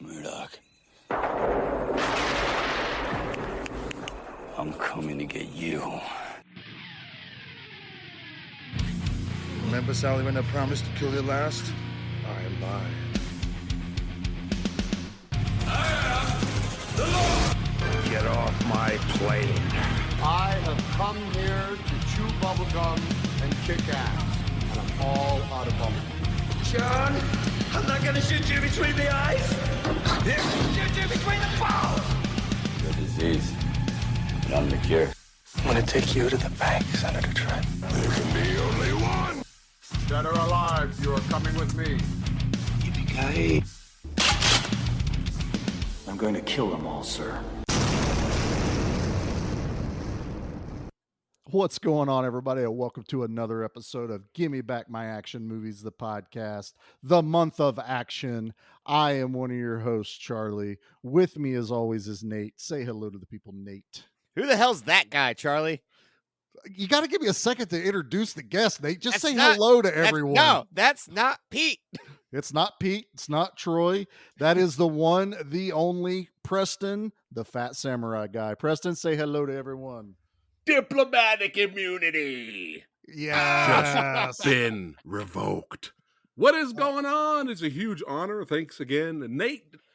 Murdoch. I'm coming to get you. Remember, Sally, when I promised to kill you last? I lied. Get off my plane. I have come here to chew bubblegum and kick ass. And I'm all out of bubblegum. John, I'm not gonna shoot you between the eyes. Shoot you between the balls. The disease. And I'm the cure. I'm gonna take you to the bank, Senator Trent. There can be only one. Dead or alive, you are coming with me. Yippee-ki-yay. I'm going to kill them all, sir. What's going on, everybody, and welcome to another episode of Gimme Back My Action Movies, the podcast, the month of action. I am one of your hosts, Charlie. With me, as always, is Nate. Say hello to the people, Nate. Who the hell's that guy, Charlie? You got to give me a second to introduce the guest, Nate. Just say not- hello to everyone. No, that's not Pete. It's not Pete. It's not Troy. That is the one, the only Preston, the fat samurai guy. Preston, say hello to everyone. Diplomatic immunity Yeah. been revoked. What is going on? It's a huge honor. Thanks again,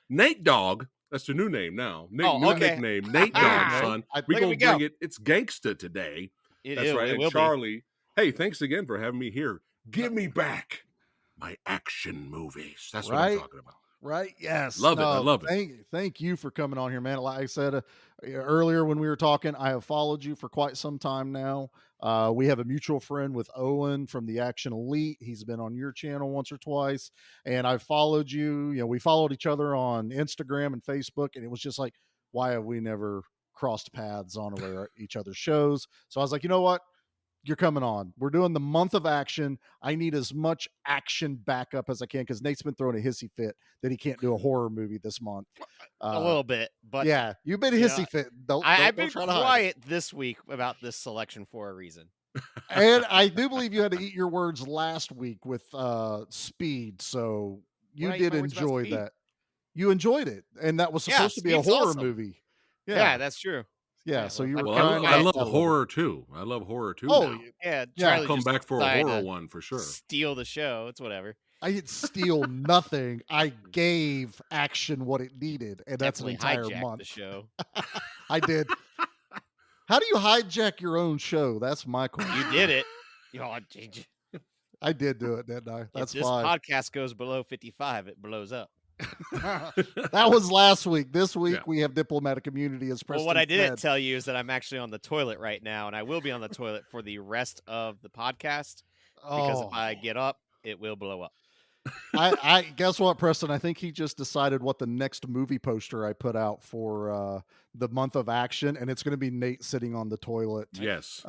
Nate Dog. That's the new name now. New okay. nickname, Nate Dog, son. We're Look at gonna me go. bring it. It's gangsta today. It That's is, right. it And will be. Charlie, hey, thanks again for having me here. Give me back my action movies. That's what I'm Right. talking about. Right? Yes. Love it. I love it. Thank you for coming on here, man. Like I said earlier when we were talking, I have followed you for quite some time now. We have a mutual friend with Owen from the Action Elite. He's been on your channel once or twice, and I've followed you. You know, we followed each other on Instagram and Facebook, and it was just like, why have we never crossed paths on each other's shows? So I was like, you know what? You're coming on. We're doing the month of action. I need as much action backup as I can because Nate's been throwing a hissy fit that he can't do a horror movie this month. A little bit, but Yeah, you've been a you hissy know, fit. I've Don't been try to hide it. quiet this week about this selection for a reason. And I do believe you had to eat your words last week with Speed, so you When I eat did my words about enjoy Speed. that. You enjoyed it, and that was Yeah, supposed to be a Speed's horror awesome. movie. Yeah, that's true. Yeah. yeah, So well, you were Well, kind I of love horror too. I love horror too. Oh, now. Yeah, Yeah, Charlie I'll come just back for a decided horror to one for sure. Steal the show. It's whatever. I didn't steal nothing. I gave action what it needed, and that's an Definitely entire hijacked month. the show. I did. How do you hijack your own show? That's my question. You did it. I did do it, didn't I? That's if this fine. podcast goes below 55, it blows up. That was last week. This week Yeah. we have diplomatic immunity as Preston Well, what I didn't said. tell you is that I'm actually on the toilet right now, and I will be on the toilet for the rest of the podcast because if I get up, it will blow up. I guess what, Preston? I think he just decided what the next movie poster I put out for the month of action, and it's going to be Nate sitting on the toilet. Yes.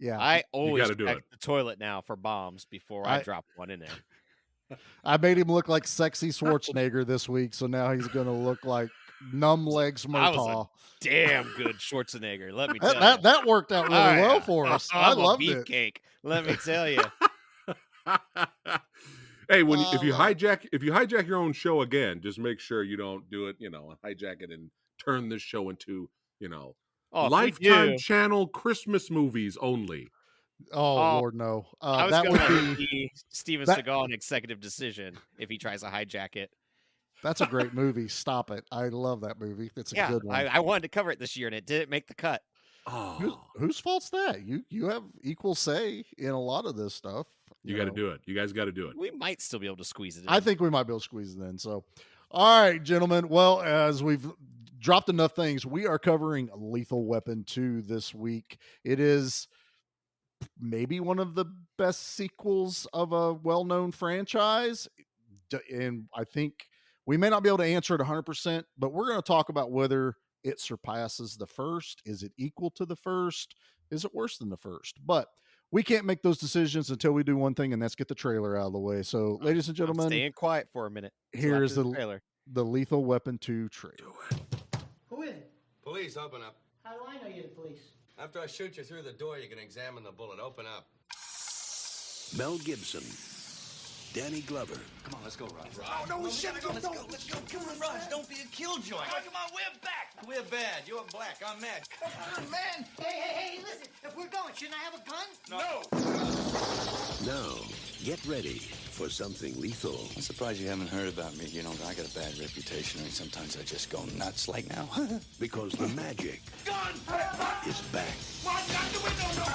Yeah, I always gotta do check it. the toilet now for bombs before I drop one in there. I made him look like sexy Schwarzenegger this week, so now he's going to look like numb legs I was Murtaugh. Damn good Schwarzenegger, let me tell you. That worked out really Oh, yeah. well for us. I I'm a loved it. beefcake. Let me tell you. Hey, if you Oh. hijack your own show again, just make sure you don't do it, hijack it and turn this show into, Oh, if we Lifetime do, Channel Christmas movies only. Oh, Oh, Lord, no. I was That going would to be. be Steven that- Seagal an executive decision if he tries to hijack it. That's a great movie. Stop it. I love that movie. It's a Yeah, good one. I wanted to cover it this year, and it didn't make the cut. Oh, Whose fault's that? You have equal say in a lot of this stuff. you got to do it. You guys got to do it. We might still be able to squeeze it in. I think we might be able to squeeze it in. So, all right, gentlemen. Well, as we've dropped enough things, we are covering Lethal Weapon 2 this week. It is maybe one of the best sequels of a well-known franchise. And I think we may not be able to answer it 100%, but we're going to talk about whether it surpasses the first. Is it equal to the first? Is it worse than the first? But we can't make those decisions until we do one thing, and that's get the trailer out of the way. So, ladies and I'm gentlemen, staying quiet for a minute. till here's after the trailer. the Lethal Weapon 2 trailer. Who is it? Police, open up. How do I know you're the police? After I shoot you through the door, you can examine the bullet. Open up. Mel Gibson, Danny Glover. Come on, let's go, Raj. Oh, no, we shouldn't go. Let's go. Come on, Raj. Don't be a killjoy. Come on, we're back. We're bad. You're black. I'm mad. Come on, man. Hey, listen. If we're going, shouldn't I have a gun? No. Now, get ready for something lethal. I'm surprised you haven't heard about me. You know, I got a bad reputation. I mean, sometimes I just go nuts like now. Because the magic Gun! is back. Raj, out the window! No!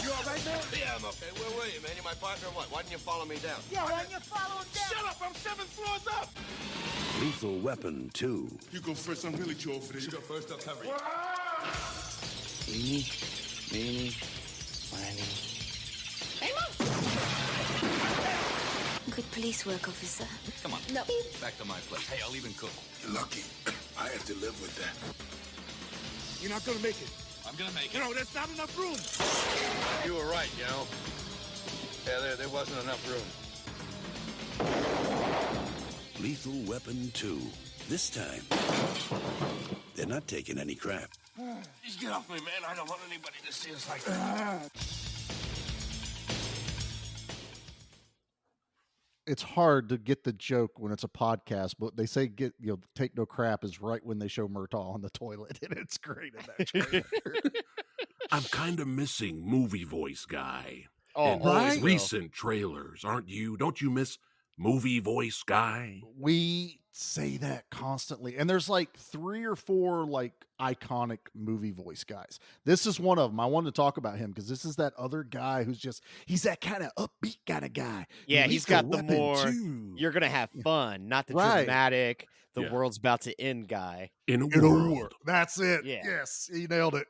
You all right, man? Yeah, I'm okay. Where were you, man? You my partner or what? Why didn't you follow me down? Yeah, why don't you follow him down? Shut up! I'm 7 floors up! Lethal Weapon 2. You go first. I'm really too old for this. You go first, I'll cover you. Eeny, meeny, miny. Good police work, officer. Come on. No. Back to my place. Hey, I'll even cook. You're lucky. I have to live with that. You're not gonna make it. I'm gonna make it. No, there's not enough room. You were right, you know. Yeah, there wasn't enough room. Lethal Weapon 2. This time, they're not taking any crap. Just get off me, man. I don't want anybody to see us like that. It's hard to get the joke when it's a podcast, but they say take no crap is right when they show Murtaugh on the toilet, and it's great in that trailer. I'm kind of missing movie voice guy. Oh, in always these will. recent trailers, aren't you? Don't you miss movie voice guy? We say that constantly, and there's like 3 or 4 like iconic movie voice guys. This is one of them. I wanted to talk about him because this is that other guy he's that kind of upbeat kind of guy. Yeah, Lethal he's got the Weapon more 2. you're gonna have fun, not the Right. dramatic, the Yeah. world's about to end guy. In a In a world. war. That's it. Yeah. Yes, he nailed it.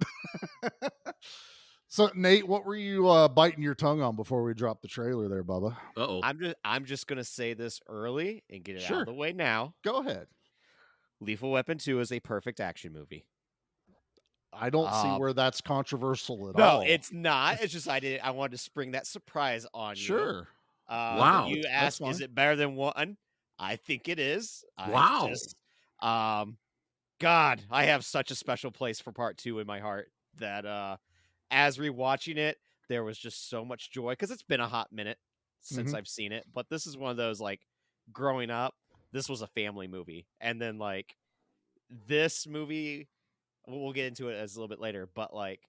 So Nate, what were you biting your tongue on before we dropped the trailer there, Bubba? Uh-oh. I'm just gonna say this early and get it out Sure. of the way now. Go ahead. Lethal Weapon 2 is a perfect action movie. I don't see where that's controversial at No, all. it's not. It's just I wanted to spring that surprise on you. Sure. Wow, You that's asked, is fine. it better than 1? I think it is. Wow. God, I have such a special place for part 2 in my heart that as rewatching it, there was just so much joy because it's been a hot minute since I've seen it. But this is one of those, like, growing up, this was a family movie. And then, like, this movie, we'll get into it as a little bit later, but, like,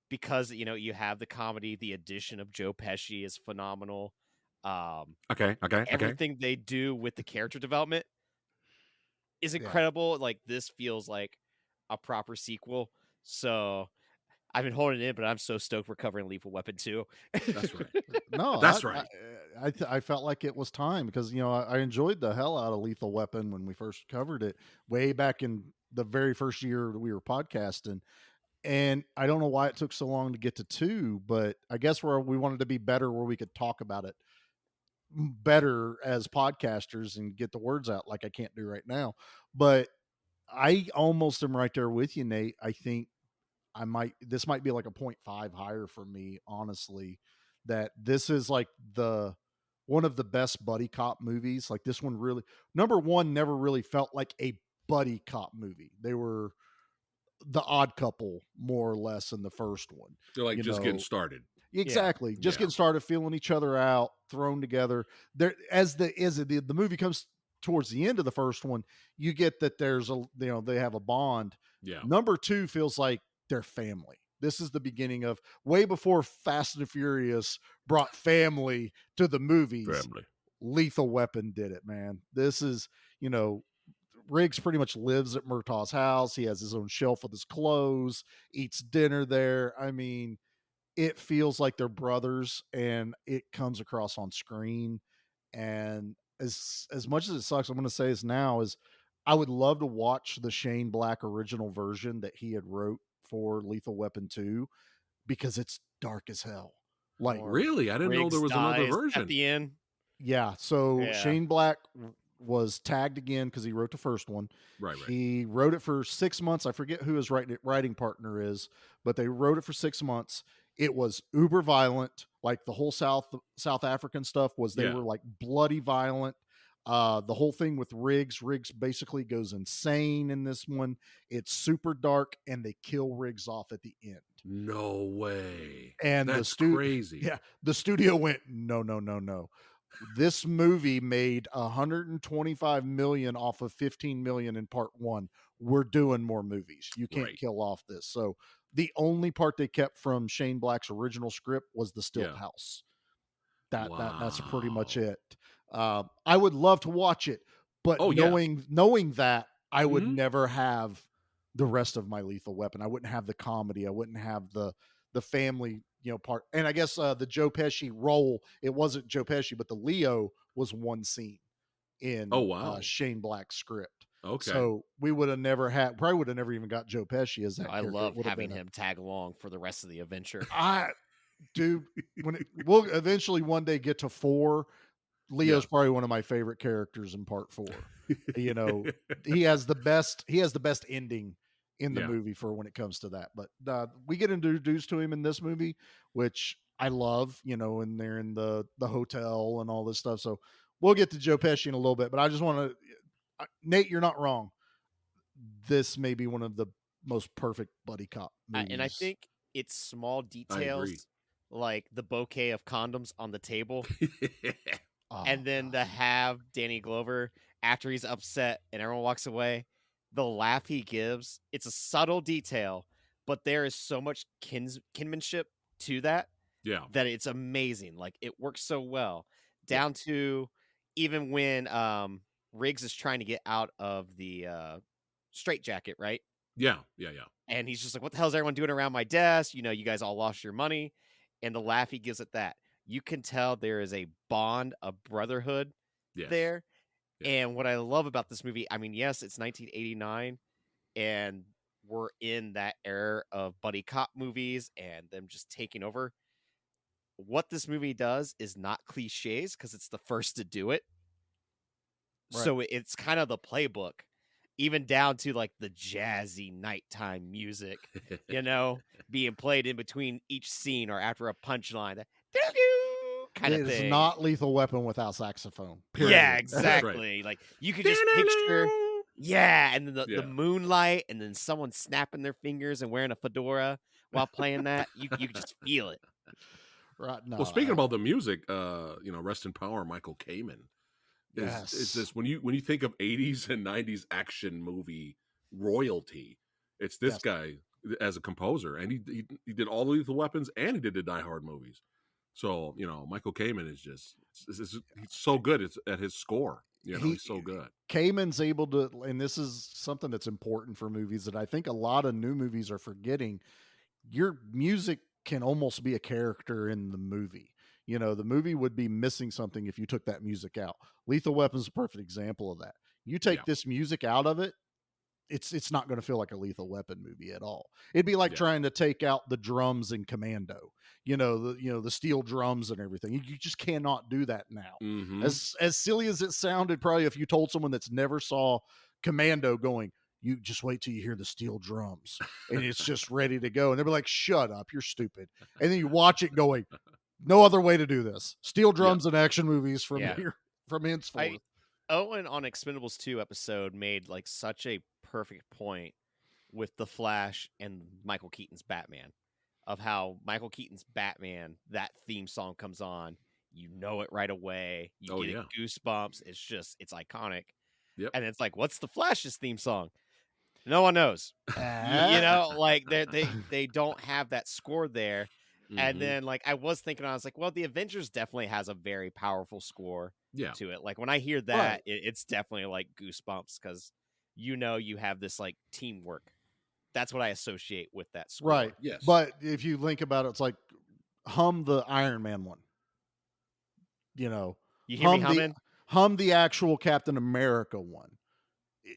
because, you know, you have the comedy, the addition of Joe Pesci is phenomenal. Okay. Everything they do with the character development is incredible. Like, this feels like a proper sequel. So I've been holding it in, but I'm so stoked we're covering Lethal Weapon 2. That's right. No, That's right. I felt like it was time because, you know, I enjoyed the hell out of Lethal Weapon when we first covered it way back in the very first year that we were podcasting. And I don't know why it took so long to get to 2, but I guess we wanted to be better where we could talk about it better as podcasters and get the words out like I can't do right now. But I almost am right there with you, Nate. I think this might be like a 0.5 higher for me, honestly, that this is like one of the best buddy cop movies. Like this one really, number 1 never really felt like a buddy cop movie. They were the odd couple more or less in the first one. They're like getting started. Exactly. Just getting started, feeling each other out, thrown together. There as the movie comes towards the end of the first one, you get that there's they have a bond. Yeah. Number 2 feels like their family. This is the beginning of way before Fast and Furious brought family to the movies. Family. Lethal Weapon did it, man. This is, Riggs pretty much lives at Murtaugh's house. He has his own shelf with his clothes, eats dinner there. I mean, it feels like they're brothers, and it comes across on screen. And as much as it sucks, I'm going to say this now, is I would love to watch the Shane Black original version that he had wrote for Lethal Weapon 2 because it's dark as hell. Like, really? I didn't know there was another version at the end. Yeah. So Shane Black was tagged again because he wrote the first one. Right. He wrote it for 6 months. I forget who his writing partner is, but they wrote it for 6 months. It was uber violent. Like the whole South African stuff was, they were like bloody violent. The whole thing with Riggs basically goes insane in this one. It's super dark, and they kill Riggs off at the end. No way. And That's the crazy. Yeah, the studio went, no, no, no, no. This movie made 125 million off of 15 million in part one. We're doing more movies. You can't Right. kill off this. So the only part they kept from Shane Black's original script was the still Yeah. house. That's pretty much Wow. it. I would love to watch it, but Oh, yeah. knowing that, I would Mhm. never have the rest of my Lethal Weapon. I wouldn't have the comedy. I wouldn't have the family, part. And I guess the Joe Pesci role, it wasn't Joe Pesci, but the Leo was one scene in Oh, wow. Shane Black's script. Okay. So we would have never probably would have never even got Joe Pesci as that I character. It love would have having been him tag along for the rest of the adventure. Dude, we'll eventually one day get to 4. Leo's probably one of my favorite characters in part 4. He has the best ending in the movie for when it comes to that. But we get introduced to him in this movie, which I love, and they're in the hotel and all this stuff. So we'll get to Joe Pesci in a little bit, but I just want to, Nate, you're not wrong. This may be one of the most perfect buddy cop movies. And I think it's small details like the bouquet of condoms on the table. And then to have Danny Glover, after he's upset and everyone walks away, the laugh he gives, it's a subtle detail, but there is so much kinship to that that it's amazing. Like, it works so well, down to even when Riggs is trying to get out of the straitjacket, right? Yeah. And he's just like, what the hell is everyone doing around my desk? You guys all lost your money. And the laugh he gives at that. You can tell there is a bond, a brotherhood there. Yeah. And what I love about this movie, I mean, yes, it's 1989, and we're in that era of buddy cop movies and them just taking over. What this movie does is not cliches because it's the first to do it. Right. So it's kind of the playbook, even down to like the jazzy nighttime music, being played in between each scene or after a punchline. Kind of thing. It's not Lethal Weapon without saxophone. Period. Yeah, exactly. Right. Like, you could just picture, and then the moonlight, and then someone snapping their fingers and wearing a fedora while playing that. You could just feel it. Right. No, well, speaking about the music, rest in power, Michael Kamen. Is this when you think of 80s and 90s action movie royalty? It's this guy as a composer, and he did all the Lethal Weapons, and he did the Die Hard movies. So, Michael Kamen is just he's so good at his score. He's so good. Kamen's able to, and this is something that's important for movies that I think a lot of new movies are forgetting. Your music can almost be a character in the movie. The movie would be missing something if you took that music out. Lethal Weapon's a perfect example of that. You take this music out of it, it's not going to feel like a Lethal Weapon movie at all. It'd be like trying to take out the drums in Commando. The steel drums and everything. You just cannot do that now. Mm-hmm. As silly as it sounded, probably if you told someone that's never saw Commando going, you just wait till you hear the steel drums and it's just ready to go. And they'll be like, shut up, you're stupid. And then you watch it going, no other way to do this. Steel drums in action movies from here, from henceforth. Owen on Expendables 2 episode made like such a perfect point with the Flash and Michael Keaton's Batman, of how Michael Keaton's Batman, that theme song comes on, you know it right away. You get goosebumps. It's iconic. Yep. And it's like, what's the Flash's theme song? No one knows. Like they don't have that score there. Mm-hmm. And then like I was thinking, I was like, well, the Avengers definitely has a very powerful score to it. Like when I hear that, it's definitely like goosebumps because you have this like teamwork. That's what I associate with that score. Right. Yes. But if you think about it, it's like hum the Iron Man one. You hear me humming? Hum the actual Captain America one.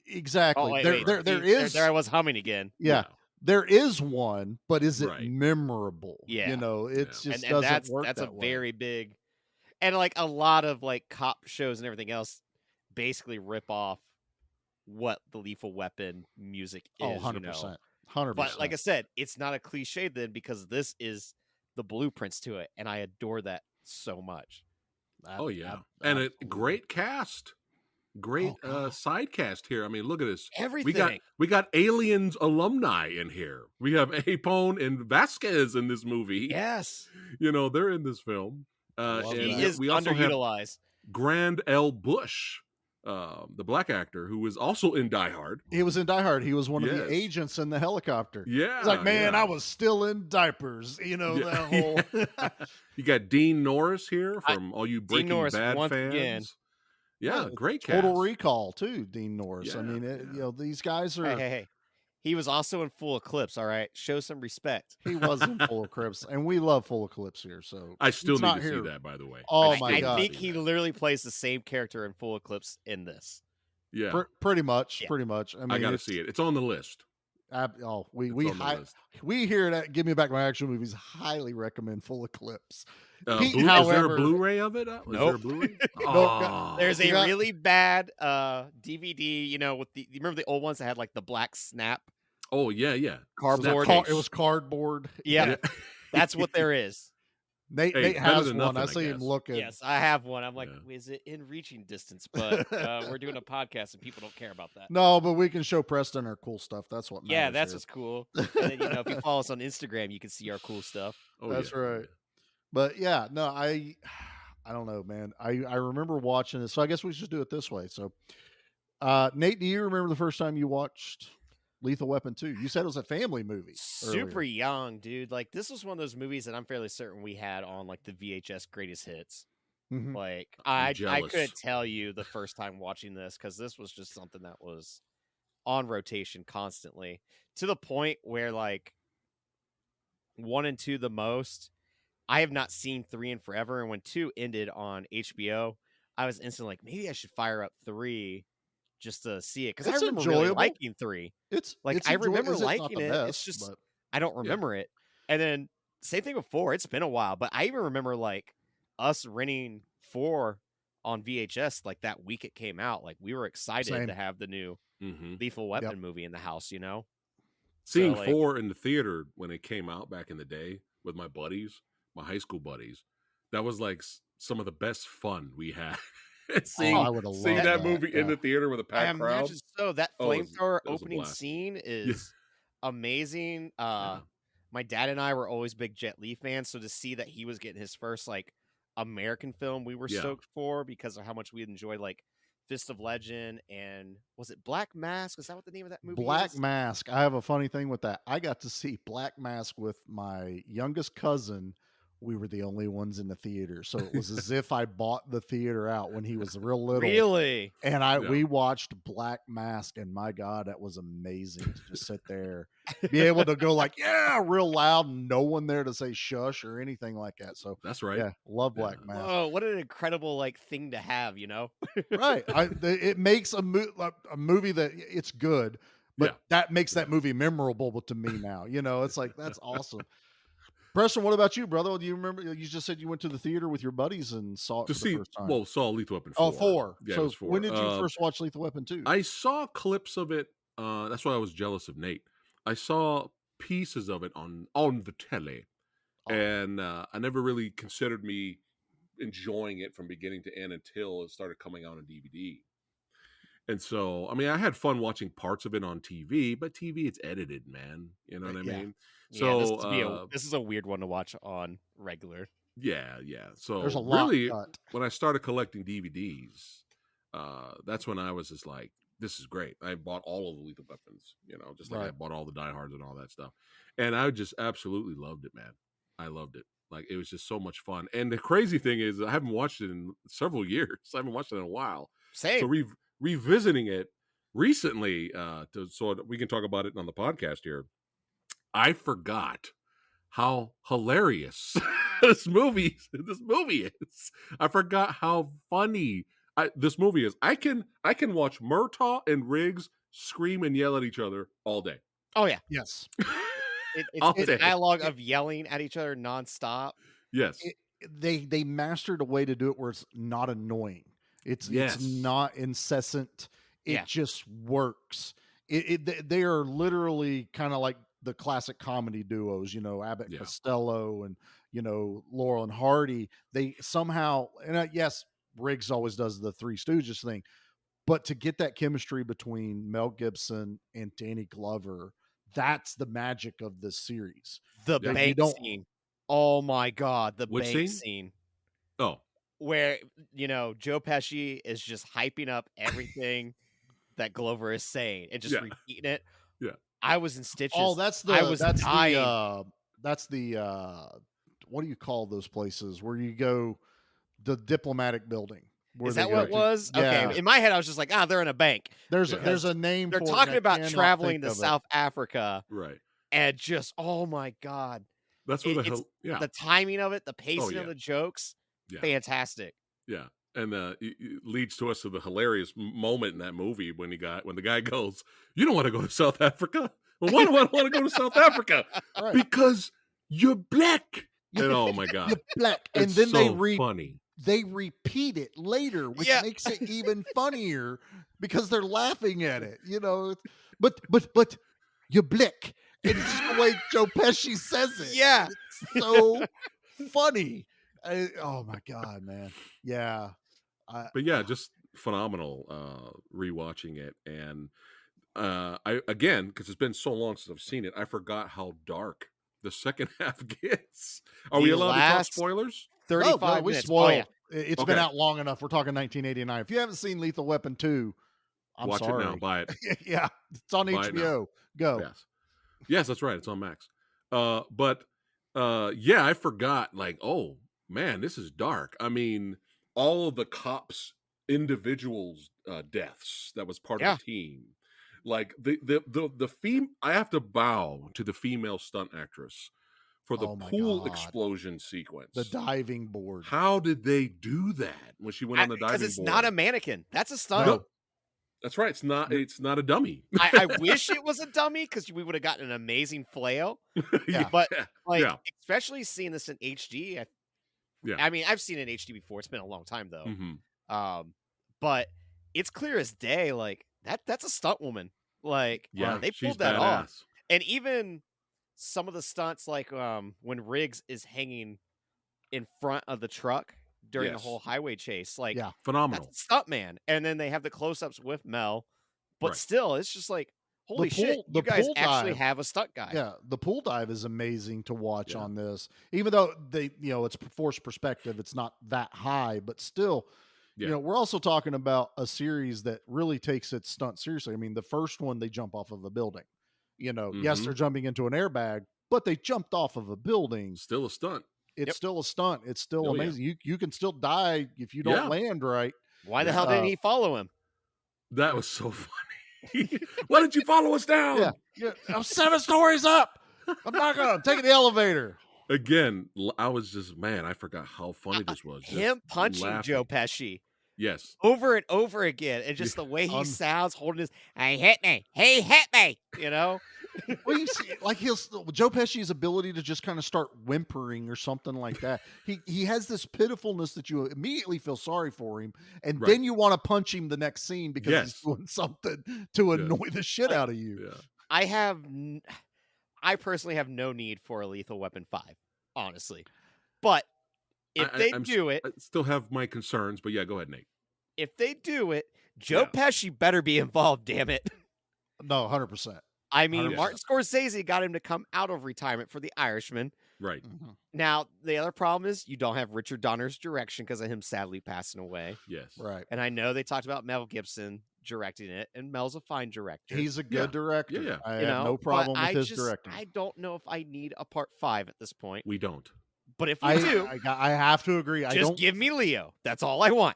Exactly. Oh, wait. There I was humming again. Yeah. There is one, but is it memorable? Yeah. It's just and doesn't work. That's that a way. very big, and like a lot of like cop shows and everything else basically rip off what the Lethal Weapon music is. 100%. 100%. But like I said, it's not a cliche then because this is the blueprints to it, and I adore that so much. And a great cast. great Oh, God. side cast here. I mean, look at this. Everything. We got Aliens alumni in here. We have Apone and Vasquez in this movie. Yes. You know, they're in this film. love And He is we also have underutilized. Grand L. Bush, the black actor who is also in Die Hard. He was in Die Hard. He was one of Yes. the agents in the helicopter. Yeah. He's like, man, yeah. I was still in diapers. You know, Yeah. that whole. You got Dean Norris here from all you Breaking Norris Bad once fans. again. Yeah, Yeah, great cast. Total Recall, too, Dean Norris. I Yeah, mean, yeah. you know, these guys are. Hey. He was also in Full Eclipse, all right? Show some respect. He was in Full Eclipse, and we love Full Eclipse here. So I still he's need not to here. see that, by the way. Oh, I my still I God. need think to he see that. literally plays the same character in Full Eclipse in this. Yeah, Pretty much, Yeah. pretty much. I mean, I got to it's- see it. It's on the list. we It's we on the hi- list. we here at Give Me Back My Action Movies highly recommend Full Eclipse. Pete, Is there a however- Blu-ray of it? Is there a Nope. Blu-ray? No, There's a You got- really bad DVD, you know, with you remember the old ones that had like the black snap? Oh yeah, yeah. Cardboard. Snap It was cardboard. Yeah. That's what there is. Nate, Hey, Nate better has than one. nothing, I I see him guess. looking. Yes, I have one. I'm like, Yeah. is it in reaching distance? But we're doing a podcast and people don't care about that. No, but we can show Preston our cool stuff. That's what matters. Yeah, that's here. what's cool. And then, you know, if you follow us on Instagram, you can see our cool stuff. Oh, That's yeah. right. But yeah, no, I don't know, man. I remember watching it. So I guess we should do it this way. So Nate, do you remember the first time you watched Lethal Weapon 2? You said it was a family movie. Super earlier. young, dude. Like, this was one of those movies that I'm fairly certain we had on like the VHS greatest hits. Mhm. Like, I'm I jealous. couldn't tell you the first time watching this because this was just something that was on rotation constantly to the point where like 1 and 2 the most. I have not seen 3 in forever, and when 2 ended on HBO, I was instantly like, maybe I should fire up 3 just to see it because I It's remember really enjoyable. liking 3. It's Like, it's I remember it's not liking the it. best, It's just but I don't remember it. And then same thing with 4. It's been a while, but I even remember like us renting 4 on VHS like that week it came out. Like we were excited Same. to have the new Mhm. Lethal Weapon movie in the house, you know? Seeing like- 4 in the theater when it came out back in the day with my buddies, my high school buddies, that was like some of the best fun we had. seeing I would have seeing loved that that, movie in yeah. the theater with a I packed crowd. imagine so. That Oh, it was- flamethrower it was a opening blast. scene is amazing. My dad and I were always big Jet Li fans, so to see that he was getting his first like American film, we were Yeah. stoked for because of how much we enjoyed like Fist of Legend and was it Black Mask? Is that what the name of that movie Black is? Mask. I have a funny thing with that. I got to see Black Mask with my youngest cousin. We were the only ones in the theater, so it was as if I bought the theater out when he was real little. Really? And Yeah. we watched Black Mask, and my God, that was amazing to just sit there, be able to go like, yeah, real loud, and no one there to say shush or anything like that. So That's right. yeah, love Black Yeah. Mask. Whoa, what an incredible like thing to have, you know? Right. It makes a movie that it's good, but Yeah. that makes that movie memorable to me now. You know, it's like, that's awesome. Preston, what about you, brother? Do you remember? You just said you went to the theater with your buddies and saw it To for see, the first time. well, saw Lethal Weapon 4. Oh, 4. Yeah, it So was 4. when did you first watch Lethal Weapon 2? I saw clips of it. That's why I was jealous of Nate. I saw pieces of it on the telly, and I never really considered me enjoying it from beginning to end until it started coming out on DVD. And so, I mean, I had fun watching parts of it on TV, but TV, it's edited, man. You know what I Yeah. mean? Yeah, So, this is a weird one to watch on regular. yeah. So, There's a lot really, cut. when I started collecting DVDs, that's when I was just like, this is great. I bought all of the Lethal Weapons, you know, just like I Right. bought all the Die Hards and all that stuff. And I just absolutely loved it, man. I loved it. Like, it was just so much fun. And the crazy thing is, I haven't watched it in several years. I haven't watched it in a while. Same. So revisiting it recently, so that we can talk about it on the podcast here, I forgot how hilarious this movie is. I forgot how funny this movie is. I can watch Murtaugh and Riggs scream and yell at each other all day. Oh yeah. Yes. All It's day. dialogue of yelling at each other nonstop. Yes. They mastered a way to do it where it's not annoying. It's not incessant. It Yeah. just works. They are literally kind of like the classic comedy duos, you know, Abbott and Yeah. Costello and, you know, Laurel and Hardy. They somehow, and yes, Riggs always does the Three Stooges thing, But to get that chemistry between Mel Gibson and Danny Glover, that's the magic of this series. The Yeah. bank scene. Oh my God, the Which bank scene? scene. Oh, Where, Joe Pesci is just hyping up everything that Glover is saying and just Yeah. repeating it. Yeah. I was in stitches. Oh, that's I was dying. What do you call those places where you go? The diplomatic building. Is that what it was? Yeah. Okay. In my head, I was just like, they're in a bank. There's a name. They're for it, talking and I about cannot traveling think to of it. South Africa right. and just, oh my God. That's where It's yeah. the timing of it, the pacing yeah. of the jokes, Yeah. fantastic. Yeah, and it leads to us to the hilarious moment in that movie when the guy goes, "You don't want to go to South Africa? Well, why do I want to go to South Africa? Right. Because you're black." And oh my God, You're black. And it's then so funny. they repeat it later, which Yeah. makes it even funnier because they're laughing at it. But you're black. And it's just the way Joe Pesci says it. Yeah. It's so funny. Oh my God, man. Yeah. But yeah, just phenomenal rewatching it. And I again, because it's been so long since I've seen it, I forgot how dark the second half gets. Are we The allowed to talk last spoilers? 35 we minutes. spoiled. Oh, yeah. It's Okay. been out long enough. We're talking 1989. If you haven't seen Lethal Weapon 2, I'm Watch sorry. it now. Buy it. Yeah, it's on Buy it now. HBO. Go. Yes, that's right. It's on Max. But yeah, I forgot. Like, oh man, this is dark. I mean, all of the cops' individuals' deaths that was part of the team. Like the I have to bow to the female stunt actress for the Oh my pool God. explosion sequence. The diving board. How did they do that when she went on the diving board? Because it's not a mannequin. That's a stunt. No. That's right. It's not a dummy. I wish it was a dummy because we would have gotten an amazing flail. Yeah. But yeah. especially seeing this in HD. Yeah. I mean, I've seen it in HD before. It's been a long time though. Mhm. But it's clear as day. Like that's a stunt woman. Like Yeah, they she's pulled that off. badass. And even some of the stunts, like when Riggs is hanging in front of the truck during the Yes. whole highway chase, like Yeah. Phenomenal. that's a stunt man. And then they have the close-ups with Mel, but Right. still, it's just like, holy shit, the you guys pool actually dive. have a stunt guy. Yeah, the pool dive is amazing to watch Yeah. on this. Even though it's forced perspective, it's not that high, but still, Yeah. we're also talking about a series that really takes its stunt seriously. I mean, the first one they jump off of a building. Yes, Mhm. they're jumping into an airbag, but they jumped off of a building. Still a stunt. It's still a stunt. It's still Oh, yeah. amazing. You can still die if you don't Yeah. land right. Why the hell didn't he follow him? That was so funny. Why didn't you follow us down? Yeah, I'm 7 stories up. I'm not gonna take the elevator. Again, I was just I forgot how funny this was. Just Him punching laughing. Joe Pesci Yes. over and over again, and just the way he sounds holding his, "He hit me, he hit me," Well, you see, like Joe Pesci's ability to just kind of start whimpering or something like that. He has this pitifulness that you immediately feel sorry for him, and Right. then you want to punch him the next scene because Yes. he's doing something to annoy the shit out of you. Yeah. I personally have no need for a Lethal Weapon 5, honestly. But if they do it, I still have my concerns, but yeah, go ahead, Nate. if they do it, Joe Pesci better be involved, damn it. No, 100%. I mean, 100%. Martin Scorsese got him to come out of retirement for The Irishman. Right. Now, the other problem is you don't have Richard Donner's direction because of him sadly passing away. Yes. Right. And I know they talked about Mel Gibson directing it, and Mel's a fine director. He's a good director. Yeah. I you have know, no problem but with his directing. I don't know if I need a part 5 at this point. We don't. But if we do, I have to agree. I just don't give me Leo. That's all I want.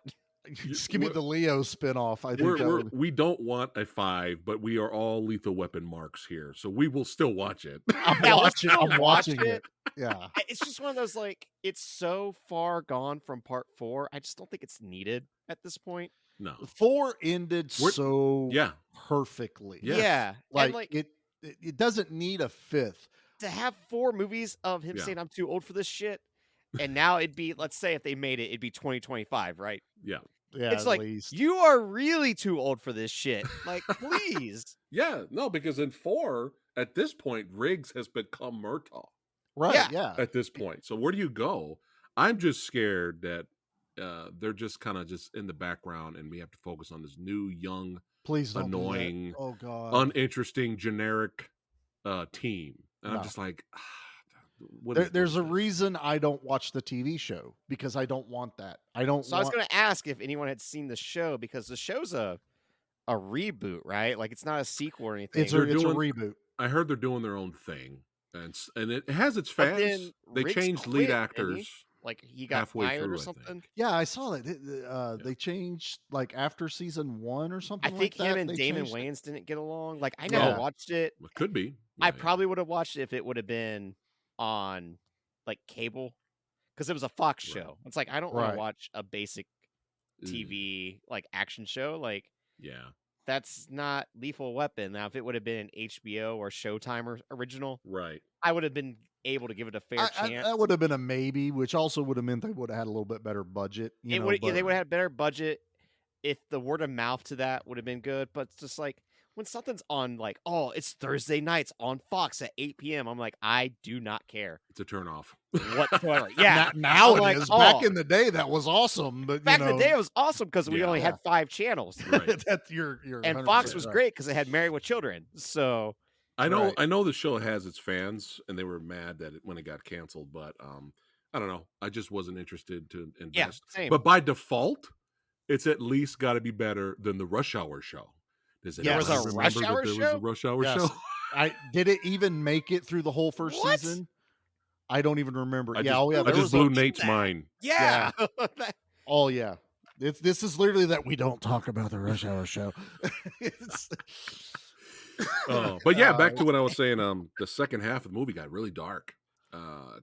just give me the Leo spinoff. I think We don't want a 5, but we are all Lethal Weapon marks here, so we will still watch it. I'm watching it. Yeah. It's just one of those, like, it's so far gone from part 4. I just don't think it's needed at this point. No. 4 ended so perfectly. Yes. Yeah. Like, and like it doesn't need a 5th. to have 4 movies of him saying I'm too old for this shit, and now it'd be, let's say if they made it, it'd be 2025, right? Yeah. Yeah, it's at like least. you are really too old for this shit. Like, please. Yeah, no, because in 4, at this point, Riggs has become Murtaugh. Right, yeah. At this point. So where do you go? I'm just scared that they're just kind of just in the background, and we have to focus on this new, young, Please don't do that. annoying, Oh God. uninteresting, generic team. And No. I'm just like, There's a reason I don't watch the TV show, because I don't want that. I don't. So I was going to ask if anyone had seen the show, because the show's a reboot, right? Like, it's not a sequel or anything. It's a reboot. I heard they're doing their own thing, and it has its But fans. then They Riggs changed quit, lead didn't he? actors. Like, he got halfway fired through, or I think. something. Yeah, I saw that. They changed like after season 1 or something. I think like him that. and They Damon changed it. Wayans didn't get along. Like, I never Yeah. watched it. It could be. I probably would have watched it if it would have been on like cable, because it was a Fox show. It's like, I don't want Right. to watch a basic TV like action show. Like, Yeah. that's not Lethal Weapon. Now, if it would have been an HBO or Showtime original, Right. I would have been able to give it a fair chance. That would have been a maybe, which also would have meant they would have had a little bit better budget. They would have had better budget if the word of mouth to that would have been good. But it's just like, when something's on, like, oh, it's Thursday nights on Fox at 8 p.m., I'm like, I do not care It's a turn off. whatsoever. Yeah. Now I'm it like, is. oh. Back in the day, that was awesome. But Back in the day, it was awesome because we Yeah. only had 5 channels. Right. that's you're And 100% Fox was right. great because it had Married with Children. So, I know. Right. I know the show has its fans, and they were mad that when it got canceled. But I don't know. I just wasn't interested to invest. same. But by default, it's at least got to be better than the Rush Hour show. Does There was a anybody Rush remember Hour that there was show? a Rush Hour Yes. show? Did it even make it through the whole first What? season? I don't even remember. I yeah, just, oh yeah, I there just was blew a- Nate's mind. yeah. Oh yeah, this is literally that we don't talk about the Rush Hour show. It's- But yeah, back to what I was saying. The second half of the movie got really dark.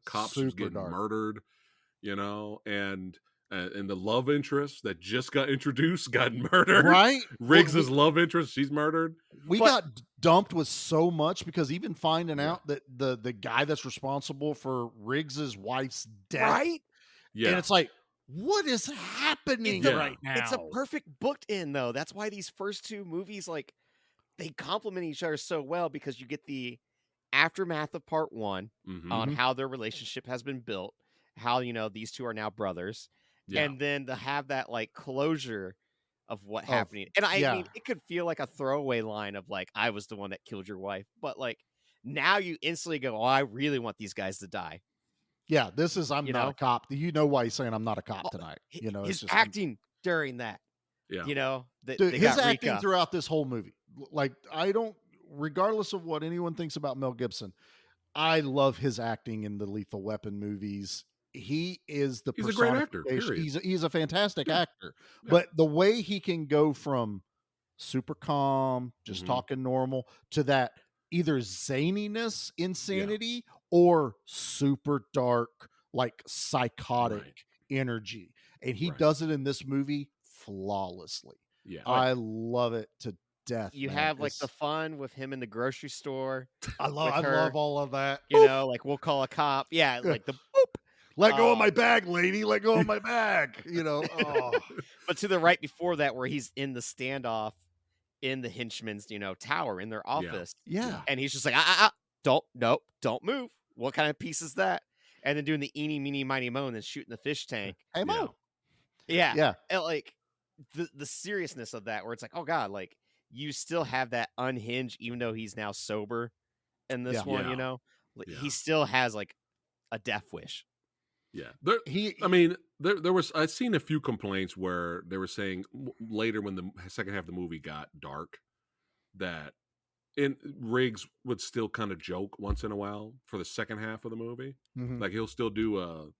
Cops was Super getting dark. murdered, and the love interest that just got introduced got murdered. right? Riggs's love interest, she's murdered. We got dumped with so much, because even finding out that the guy that's responsible for Riggs's wife's death, Right? Yeah, and it's like, what is happening Yeah. right now? It's a perfect booked in, though. That's why these first 2 movies, like, they complement each other so well, because you get the aftermath of part 1 Mhm. on how their relationship has been built, how, these 2 are now brothers. Yeah. And then to have that like closure of what Of- happened. And I yeah. mean, it could feel like a throwaway line of like, I was the one that killed your wife. But like, now you instantly go, oh, I really want these guys to die. Yeah, this is I'm You not know? a cop. You know why he's saying I'm not a cop Oh, tonight. H- It's his just acting during that, Yeah. Dude, they his got acting Rika. throughout this whole movie. Like, I don't, regardless of what anyone thinks about Mel Gibson, I love his acting in the Lethal Weapon movies. He is the He's a great actor, personification- period. He's a fantastic Yeah. actor. Yeah. But the way he can go from super calm, just Mhm. talking normal, to that either zaniness, insanity, or super dark, like psychotic Right. energy. And he Right. does it in this movie flawlessly. Yeah. I love it to death. You man. have like the It's- fun with him in the grocery store. I love with her, all of that. Like we'll call a cop. Yeah, like the Let go of Oh. my bag, lady. Let go of my bag. Oh. but to the right before that, where he's in the standoff in the henchman's, tower in their office. Yeah. And he's just like, don't move. What kind of piece is that? And then doing the eeny, meeny, miny, mo, and then shooting the fish tank. Hey, Mo. Yeah. Yeah. And like the seriousness of that, where it's like, oh God, like you still have that unhinged, even though he's now sober in this Yeah. one, Yeah. Like, Yeah. he still has like a death wish. Yeah. He I mean, there was. I've seen a few complaints where they were saying later when the second half of the movie got dark that Riggs would still kind of joke once in a while for the second half of the movie. Mhm. Like he'll still do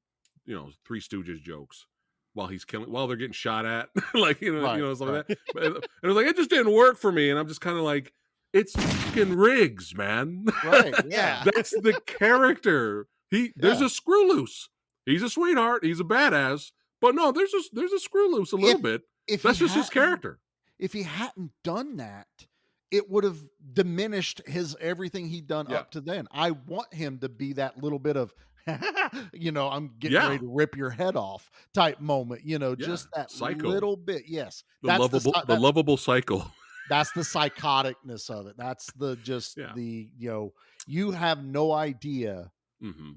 Three Stooges jokes while they're getting shot at, like Right, stuff like that. And it was like it just didn't work for me, and I'm just kind of like, it's fucking Riggs, man. right. Yeah. That's the character. There's Yeah. a screw loose. He's a sweetheart. He's a badass. But no, there's a screw loose a little bit. If That's he just his hadn't- character. If he hadn't done that, it would have diminished everything he'd done Yeah. up to then. I want him to be that little bit of, I'm getting Yeah. ready to rip your head off type moment. Just that Psycho. little bit. Yes, The that's lovable, the, the lovable cycle. that's the psychoticness of it. That's the Yeah. you have no idea Hmm.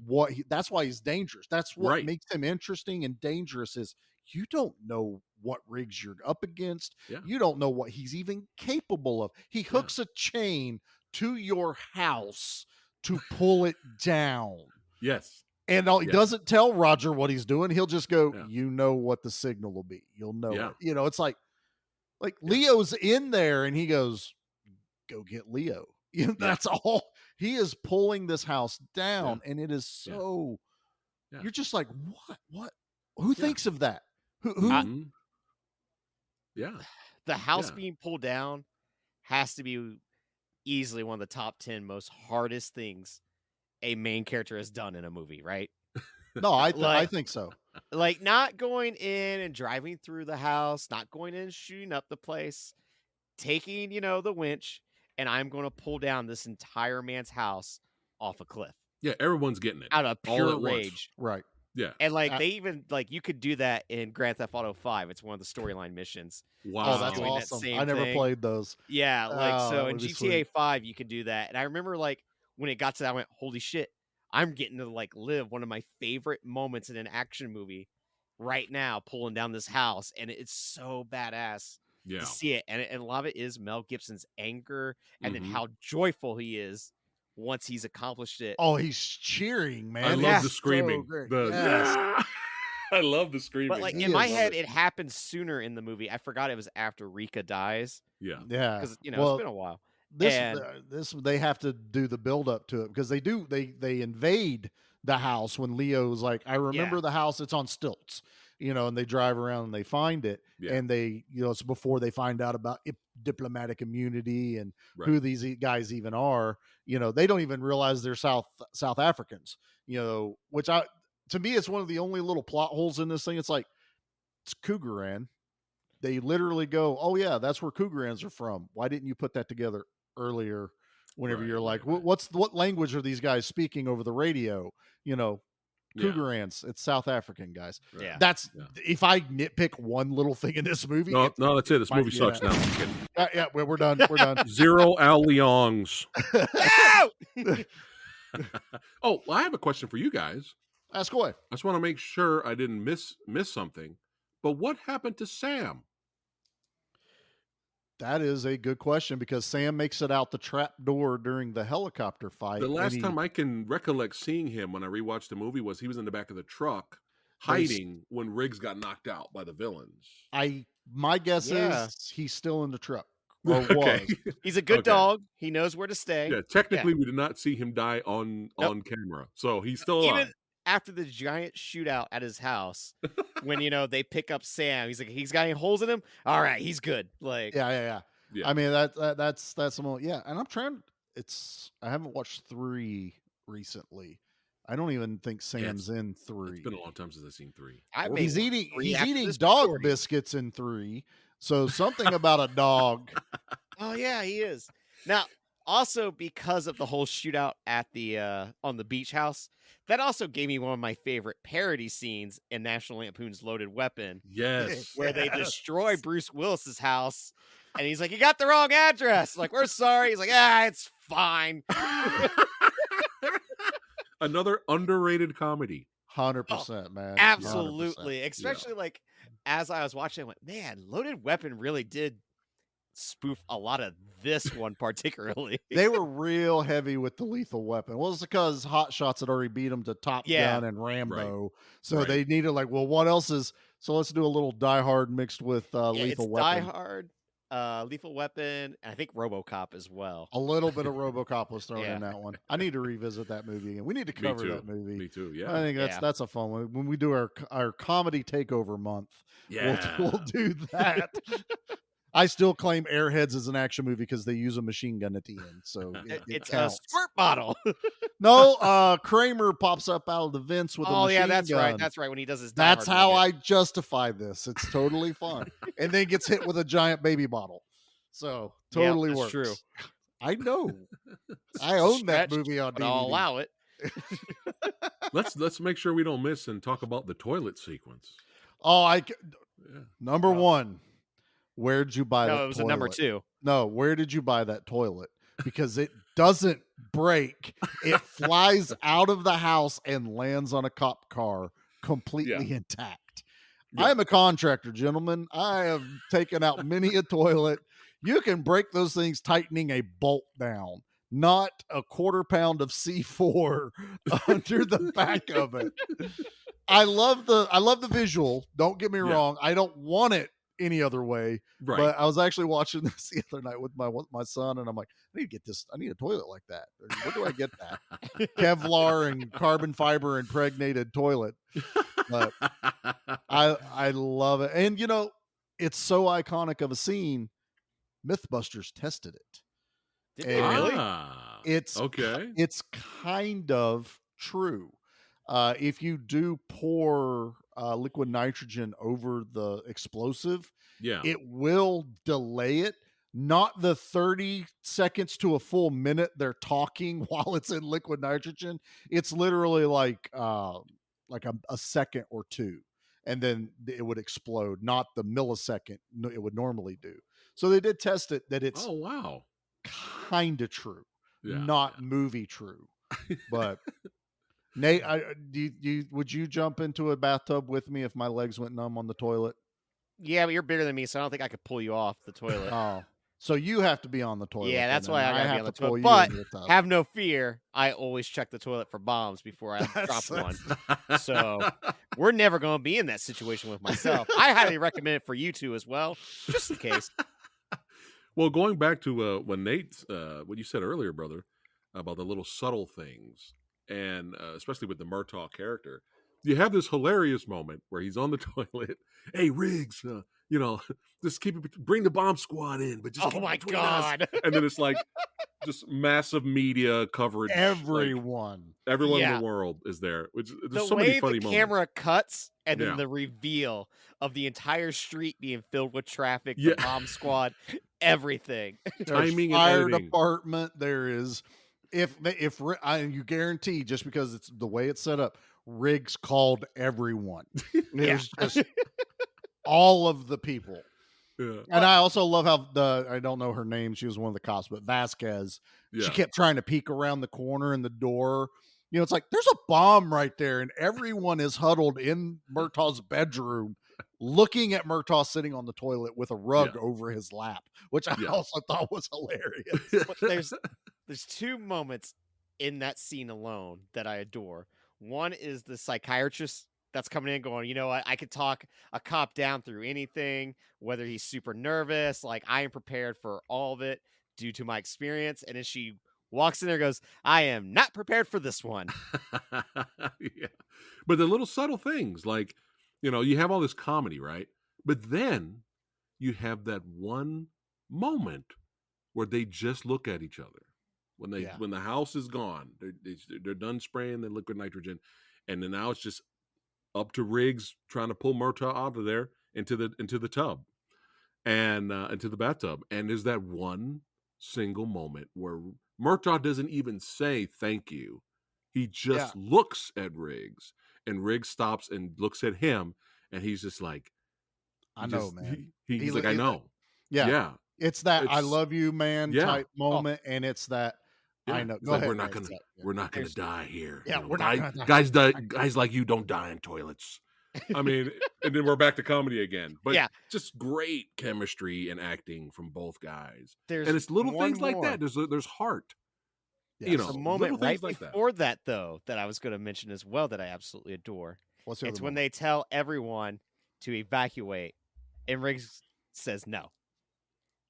that's why he's dangerous. That's what Right. makes him interesting and dangerous is you don't know what rigs you're up against. Yeah. You don't know what he's even capable of. He hooks a chain to your house to pull it down. Yes. And he doesn't tell Roger what he's doing. He'll just go, Yeah. you know what the signal will be. You'll know Yeah. it. You know, it's like Leo's in there and he goes, go get Leo. You know, that's all. He is pulling this house down, and it is so. Yeah. You're just like, what? Who thinks of that? Who? Mhm. Yeah. The house Yeah. being pulled down has to be easily one of the top 10 most hardest things a main character has done in a movie, right? No, I Like- think so. Like not going in and driving through the house, not going in and shooting up the place, taking, the winch, and I'm going to pull down this entire man's house off a cliff Yeah. Everyone's getting it out of all pure at once. rage. Right. Yeah. And they even you could do that in Grand Theft Auto 5. It's one of the storyline missions. Wow. Oh, that's doing that awesome. same I never thing. played those. Yeah, Oh, so that in would be GTA sweet. 5 you can do that. And I remember when it got to that, I went, holy shit, I'm getting to live one of my favorite moments in an action movie right now, pulling down this house, and it's so badass Yeah. to see it. And a lot of it is Mel Gibson's anger and then Mhm. how joyful he is once he's accomplished it. Oh, he's cheering, man. I love Yeah. the screaming. So great. The Yes. I love the screaming. But He in my is- head, it happened sooner in the movie. I forgot it was after Rika dies Yeah. Yeah. because it's been a while. And- This they have to do the build up to it because they invade the house when Leo's like, I remember the house, it's on stilts, and they drive around and they find it, Yeah. and they, it's before they find out about diplomatic immunity and Right. who these guys even are. They don't even realize they're South Africans. Which to me, it's one of the only little plot holes in this thing. It's like, it's Cougaran. They literally go, oh yeah, that's where Cougarans are from. Why didn't you put that together earlier? Whenever Right, you're like, right. what language are these guys speaking over the radio? Yeah. Cougarans. It's South African, guys. Right. Yeah. That's Yeah. if I nitpick one little thing in this movie. No, that's it. This might movie be sucks that. now. I'm kidding. Yeah, we're done. We're done. Zero Al Leongs. Ow! Oh, well, I have a question for you guys. Ask away. I just want to make sure I didn't miss something. But what happened to Sam? That is a good question because Sam makes it out the trap door during the helicopter fight. The and last he- time I can recollect seeing him when I rewatched the movie was he was in the back of the truck But he's- hiding when Riggs got knocked out by the villains. my guess Yeah. is he's still in the truck or Okay. was. He's a good Okay. dog. He knows where to stay. Yeah, technically we did not see him die on camera. So he's still alive. Even after the giant shootout at his house, when they pick up Sam, he's like, he's got any holes in him. All right, he's good. Like, Yeah. Yeah. I mean that's the moment. Yeah, and I'm trying. I haven't watched 3 recently. I don't even think Sam's in 3. It's been a long time since I've seen 3. I made He's eating 3 after this dog recording. biscuits in 3. So something about a dog. Oh yeah, he is. Now, also because of the whole shootout at the on the beach house, that also gave me one of my favorite parody scenes in National Lampoon's Loaded Weapon, Yes. where they destroy Bruce Willis's house, and he's like, "You got the wrong address." Like, we're sorry. He's like, it's fine. Another underrated comedy. 100%, man. 100%. Absolutely. Especially as I was watching, I went, man, Loaded Weapon really did spoof a lot of this one particularly. They were real heavy with the Lethal Weapon. Well, it's because Hot Shots had already beat them to Top Yeah. Gun and Rambo. So Right. they needed what else is? So let's do a little Die Hard mixed with Yeah, Lethal it's Weapon. Die Hard, Lethal Weapon, and I think RoboCop as well. A little bit of RoboCop was thrown Yeah. in that one. I need to revisit that movie again. We need to Me cover too. that movie. Me too. I Yeah. think Yeah. that's a fun one. When we do our comedy takeover month, Yeah. we'll do that. I still claim Airheads is an action movie because they use a machine gun at the end. So it It's a counts. squirt bottle. No, Kramer pops up out of the vents with a Oh machine yeah, that's gun. right. That's right. When he does his Die That's Hard how movie. I justify this. It's totally fun. And then gets hit with a giant baby bottle. So Yep, totally that's works. true. I know. I own that Stretched, movie on but DVD. I'll allow it. Let's make sure we don't miss and talk about the toilet sequence. Oh, Yeah. number one. Where'd you buy that No, it was a number toilet? 2. No, where did you buy that toilet? Because it doesn't break. It flies out of the house and lands on a cop car completely intact. I am a contractor, gentlemen. I have taken out many a toilet. You can break those things tightening a bolt down, not a quarter pound of C4 under the back of it. I love the visual. Don't get me wrong. I don't want it any other way. Right. But I was actually watching this the other night with my son, and I'm like, I need to get this. I need a toilet like that. Where do I get that? Kevlar and carbon fiber impregnated toilet. But I love it. And you know, it's so iconic of a scene. Mythbusters tested it. Did they really? It's okay. It's kind of true. If you do pour liquid nitrogen over the explosive, it will delay it. Not the 30 seconds to a full minute they're talking while it's in liquid nitrogen. It's literally like a second or two, and then it would explode, not the millisecond it would normally do. So they did test it that it's kind of true, not movie true. But Nate, would you jump into a bathtub with me if my legs went numb on the toilet? Yeah, but you're bigger than me, so I don't think I could pull you off the toilet. Oh, so you have to be on the toilet. Yeah, that's why I gotta be on the toilet. But have no fear, I always check the toilet for bombs before I drop one. So we're never going to be in that situation with myself. I highly recommend it for you two as well, just in case. Well, going back to what you said earlier, brother, about the little subtle things, and especially with the Murtaugh character, you have this hilarious moment where he's on the toilet. Hey, Riggs, just bring the bomb squad in, but just oh my god! And then it's like just massive media coverage. Everyone in the world is there. There's so way many funny the moments. Camera cuts, and then the reveal of the entire street being filled with traffic, the bomb squad, everything. Timing, fire and editing. department. There is, you guarantee, just because it's the way it's set up, Riggs called everyone. There's just all of the people. Yeah. And I also love how I don't know her name. She was one of the cops, but Vasquez, she kept trying to peek around the corner in the door. You know, it's like, there's a bomb right there. And everyone is huddled in Murtaugh's bedroom looking at Murtaugh sitting on the toilet with a rug over his lap, which I also thought was hilarious. But there's two moments in that scene alone that I adore. One is the psychiatrist that's coming in going, you know what, I could talk a cop down through anything, whether he's super nervous, like I am prepared for all of it due to my experience. And then she walks in there and goes, I am not prepared for this one. But the little subtle things, like, you have all this comedy, right? But then you have that one moment where they just look at each other. When the house is gone, they're done spraying the liquid nitrogen, and then now it's just up to Riggs trying to pull Murtaugh out of there into the tub, and into the bathtub. And there's that one single moment where Murtaugh doesn't even say thank you. He just looks at Riggs, and Riggs stops and looks at him, and he's just like, I know, man. He's like, I know. Yeah. It's that I love you, man type moment, and it's that I know. Like, we're not gonna die here. Yeah, we're not gonna die. Guys like you don't die in toilets. I mean, and then we're back to comedy again. But just great chemistry and acting from both guys. And it's little things like that. There's heart. Yeah, a moment right before that, though, that I was going to mention as well that I absolutely adore. It's when they tell everyone to evacuate, and Riggs says no.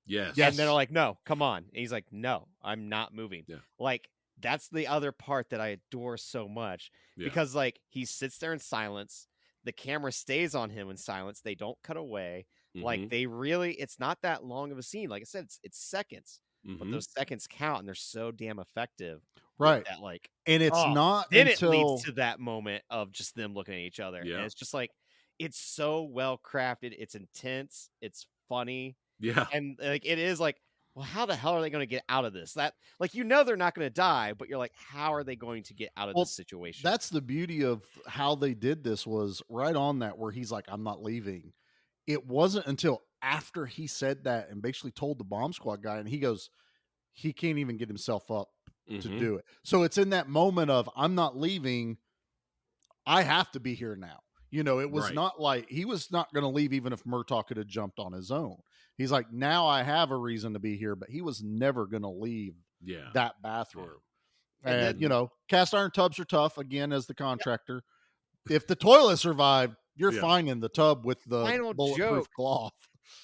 Yes. And they're like, no, come on. And he's like, no, I'm not moving. Yeah. Like, that's the other part that I adore so much. Because, like, he sits there in silence. The camera stays on him in silence. They don't cut away. Like, it's not that long of a scene. Like I said, it's seconds. But those seconds count, and they're so damn effective. Right. That, like, and it's not then until it leads to that moment of just them looking at each other. Yeah. And it's just like, it's so well crafted. It's intense. It's funny. Yeah. And like it is like, well, how the hell are they going to get out of this? That, like, they're not going to die, but you're like, how are they going to get out of this situation? That's the beauty of how they did this, was right on that where he's like, I'm not leaving. It wasn't until after he said that and basically told the bomb squad guy, and he goes, he can't even get himself up to do it. So it's in that moment of, I'm not leaving. I have to be here now. You know, it was Right. not like he was not going to leave even if Murtaugh could have jumped on his own. He's like, now I have a reason to be here, but he was never going to leave Yeah. that bathroom. And And, then- you know, cast iron tubs are tough, again, as the contractor. If the toilet survived, you're Yeah. fine in the tub with the Final bulletproof joke. cloth.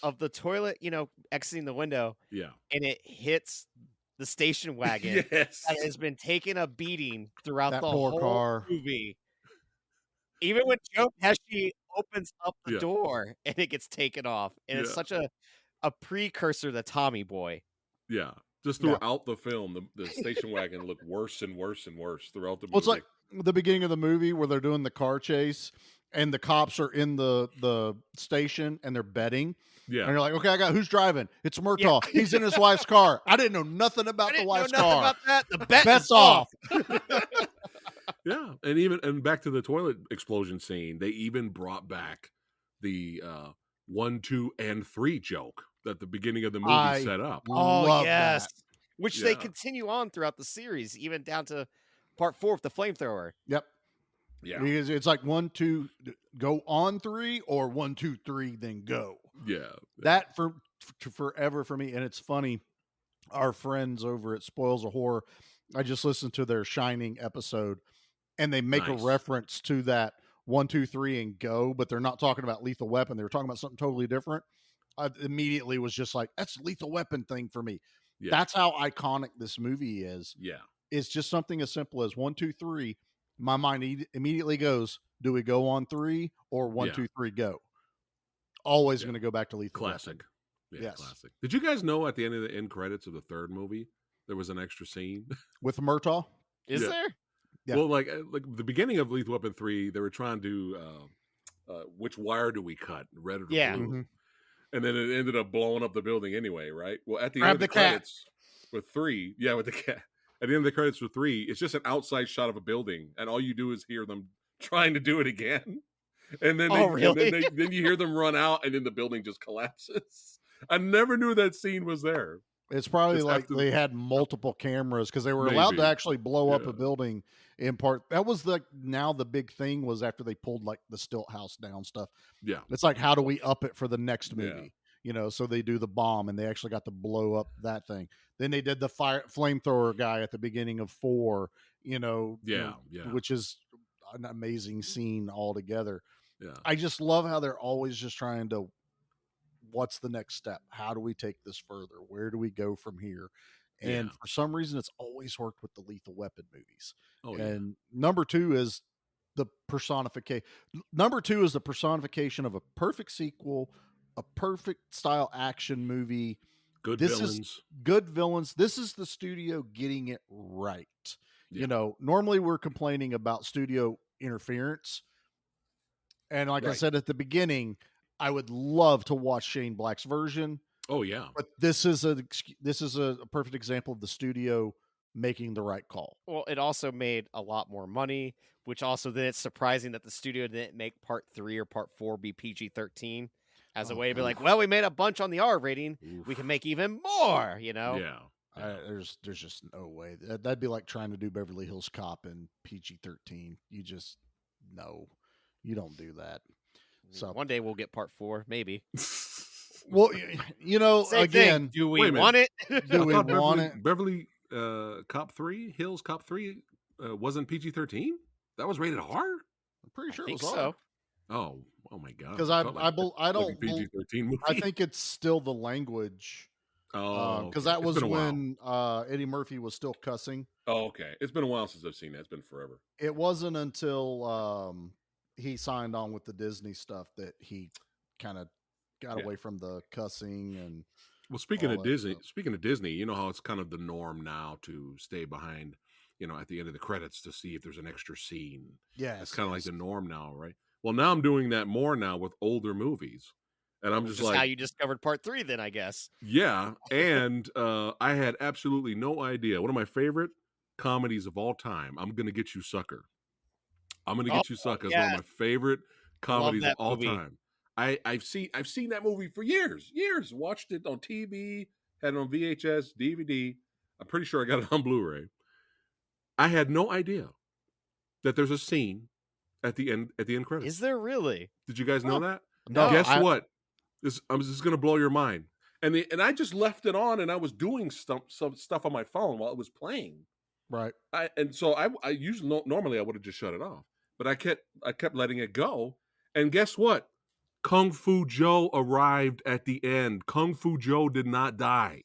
Of the toilet, you know, exiting the window, Yeah. and it hits the station wagon Yes. that has been taking a beating throughout That the poor whole car. movie. Even when Joe Pesci opens up the Yeah. door and it gets taken off, and it's Yeah. such a precursor to Tommy Boy. Yeah. Just Yeah. throughout the film, the station wagon looked worse and worse and worse throughout the movie. Well, it's like the beginning of the movie where they're doing the car chase and the cops are in the station and they're betting. yeah. And you're like, okay, I got who's driving? It's Murtaugh. He's in his wife's car. I didn't know nothing about I the didn't know wife's nothing car. about that. The bet Bets is off. Yeah, and back to the toilet explosion scene, they even brought back the 1, 2, and 3 joke that the beginning of the movie I set up. Oh Love yes, that. which they Yeah. continue on throughout the series, even down to part 4 with the flamethrower. Yep. Yeah, Because it's like 1, 2, go on 3 or 1, 2, 3, then go. yeah, That for forever for me. And it's funny, our friends over at Spoils of Horror, I just listened to their Shining episode and they make Nice. a reference to that 1, 2, 3 and go, but they're not talking about Lethal Weapon. They were talking about something totally different. I immediately was just like, that's Lethal Weapon thing for me. Yeah. That's how iconic this movie is. yeah, It's just something as simple as 1, 2, 3. My mind immediately goes, do we go on 3 or 1, Yeah. 2, 3, go? Always Yeah. going to go back to Lethal classic. Weapon. Yeah, Yes. classic. Did you guys know at the end of the end credits of the 3rd movie there was an extra scene? With Murtaugh? Is Yeah. there? Yeah. Well, like the beginning of Lethal Weapon 3, they were trying to which wire do we cut, red or Yeah. blue? Mhm. And then it ended up blowing up the building anyway, right? Well, at the Grab end of the the cat. credits with 3, yeah, with the cat. At the end of the credits with 3, it's just an outside shot of a building, and all you do is hear them trying to do it again. And then, Oh, really? then you hear them run out, and then the building just collapses. I never knew that scene was there. It's probably It's like after- they had multiple cameras because they were allowed to Maybe. actually blow up Yeah. a building in part. That was now the big thing was after they pulled like the stilt house down stuff. Yeah, It's like, how do we up it for the next Yeah. movie? You know, so they do the bomb and they actually got to blow up that thing. Then they did the flamethrower guy at the beginning of 4, you know, yeah, yeah, which is an amazing scene altogether. yeah. I just love how they're always just trying to, what's the next step? How do we take this further? Where do we go from here? And Yeah. for some reason, it's always worked with the Lethal Weapon movies. Oh, yeah. And number 2 is the personification. Number 2 is the personification of a perfect sequel, a perfect style action movie, Good this is- villains. good villains. This is the studio getting it right. Yeah. You know, normally we're complaining about studio interference. And like I Right. said at the beginning, I would love to watch Shane Black's version, Oh, yeah. but this is a perfect example of the studio making the right call. Well, it also made a lot more money, which also then it's surprising that the studio didn't make part 3 or part 4 be PG-13 as a Oh, way to be like, oof. well, we made a bunch on the R rating, we Oof. can make even more, you know? Yeah. Yeah. There's just no way. That'd be like trying to do Beverly Hills Cop in PG-13. You just no, you don't do that. So One day we'll get part 4, maybe. well, you know, Same again, thing. Do Wait we a minute. want it? do we I thought want it? Beverly Cop 3, Hills Cop 3 wasn't PG-13? That was rated R? I'm pretty sure I it think was so. Oh my god. 'Cause It I felt like don't a PG-13 movie. I think it's still the language oh, because okay. that It's was been a while. when Eddie Murphy was still cussing. Oh, okay. It's been a while since I've seen that. It's been forever. It wasn't until he signed on with the Disney stuff that he kind of got Yeah. away from the cussing and Well, speaking all of that Disney, stuff. you know how it's kind of the norm now to stay behind, at the end of the credits to see if there's an extra scene. yes, It's kind of like the norm now, right? Well, now I'm doing that more now with older movies. And I'm Which just is like, how you discovered part 3, then, I guess. yeah. And I had absolutely no idea. One of my favorite comedies of all time, I'm Gonna Get You Sucker. I'm Gonna Get You Sucker is one of my favorite comedies of that all movie. time. I've seen that movie for years. Watched it on TV, had it on VHS, DVD. I'm pretty sure I got it on Blu-ray. I had no idea that there's a scene at the end credits. Is there really? Did you guys know that? No, Guess what? This is going to blow your mind. And I just left it on, and I was doing some stuff on my phone while it was playing. Right. So I usually normally I would have just shut it off, but I kept letting it go. And guess what? Kung Fu Joe arrived at the end. Kung Fu Joe did not die.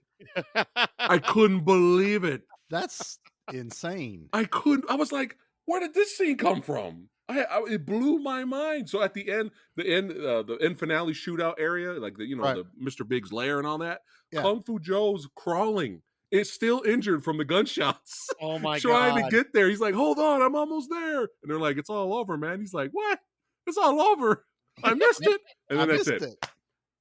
I couldn't believe it. That's insane. I was like, where did this scene come from? It blew my mind. So at the end finale shootout area, like the Mr. Big's lair and all that, Yeah. Kung Fu Joe's crawling. It's still injured from the gunshots. Oh my trying God. to get there. He's like, hold on, I'm almost there. And they're like, it's all over, man. He's like, what? It's all over. I missed it. And then that's it.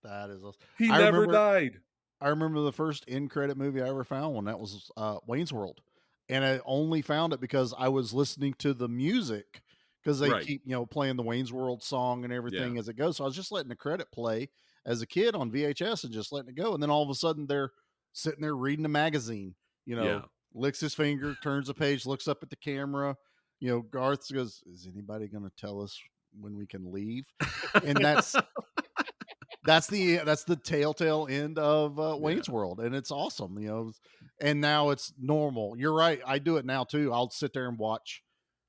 That is awesome. He never died. I remember the first end credit movie I ever found one. That was Wayne's World. And I only found it because I was listening to the music because they keep, playing the Wayne's World song and everything as it goes. So I was just letting the credit play as a kid on VHS and just letting it go. And then all of a sudden they're sitting there reading a magazine, licks his finger, turns a page, looks up at the camera. Garth goes, is anybody going to tell us when we can leave? And that's the telltale end of Wayne's World. And it's awesome, and now it's normal. You're right. I do it now too. I'll sit there and watch,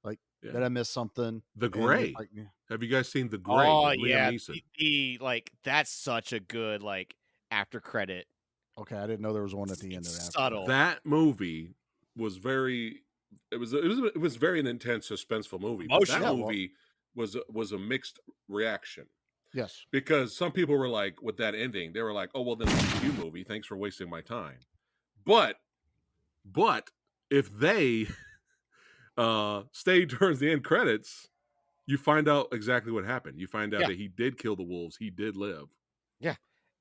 like, did I miss something? The Gray. Have you guys seen The Gray? Oh, with Liam yeah. Neeson? That's such a good, after credit. Okay. I didn't know there was one at the end of that. Subtle. That movie was very, it was very an intense, suspenseful movie. But that movie was a mixed reaction. Yes. Because some people were like, with that ending, they were like, oh, well, then it's a you movie. Thanks for wasting my time. But if they stayed towards the end credits, you find out exactly what happened. You find out that he did kill the wolves. He did live. Yeah.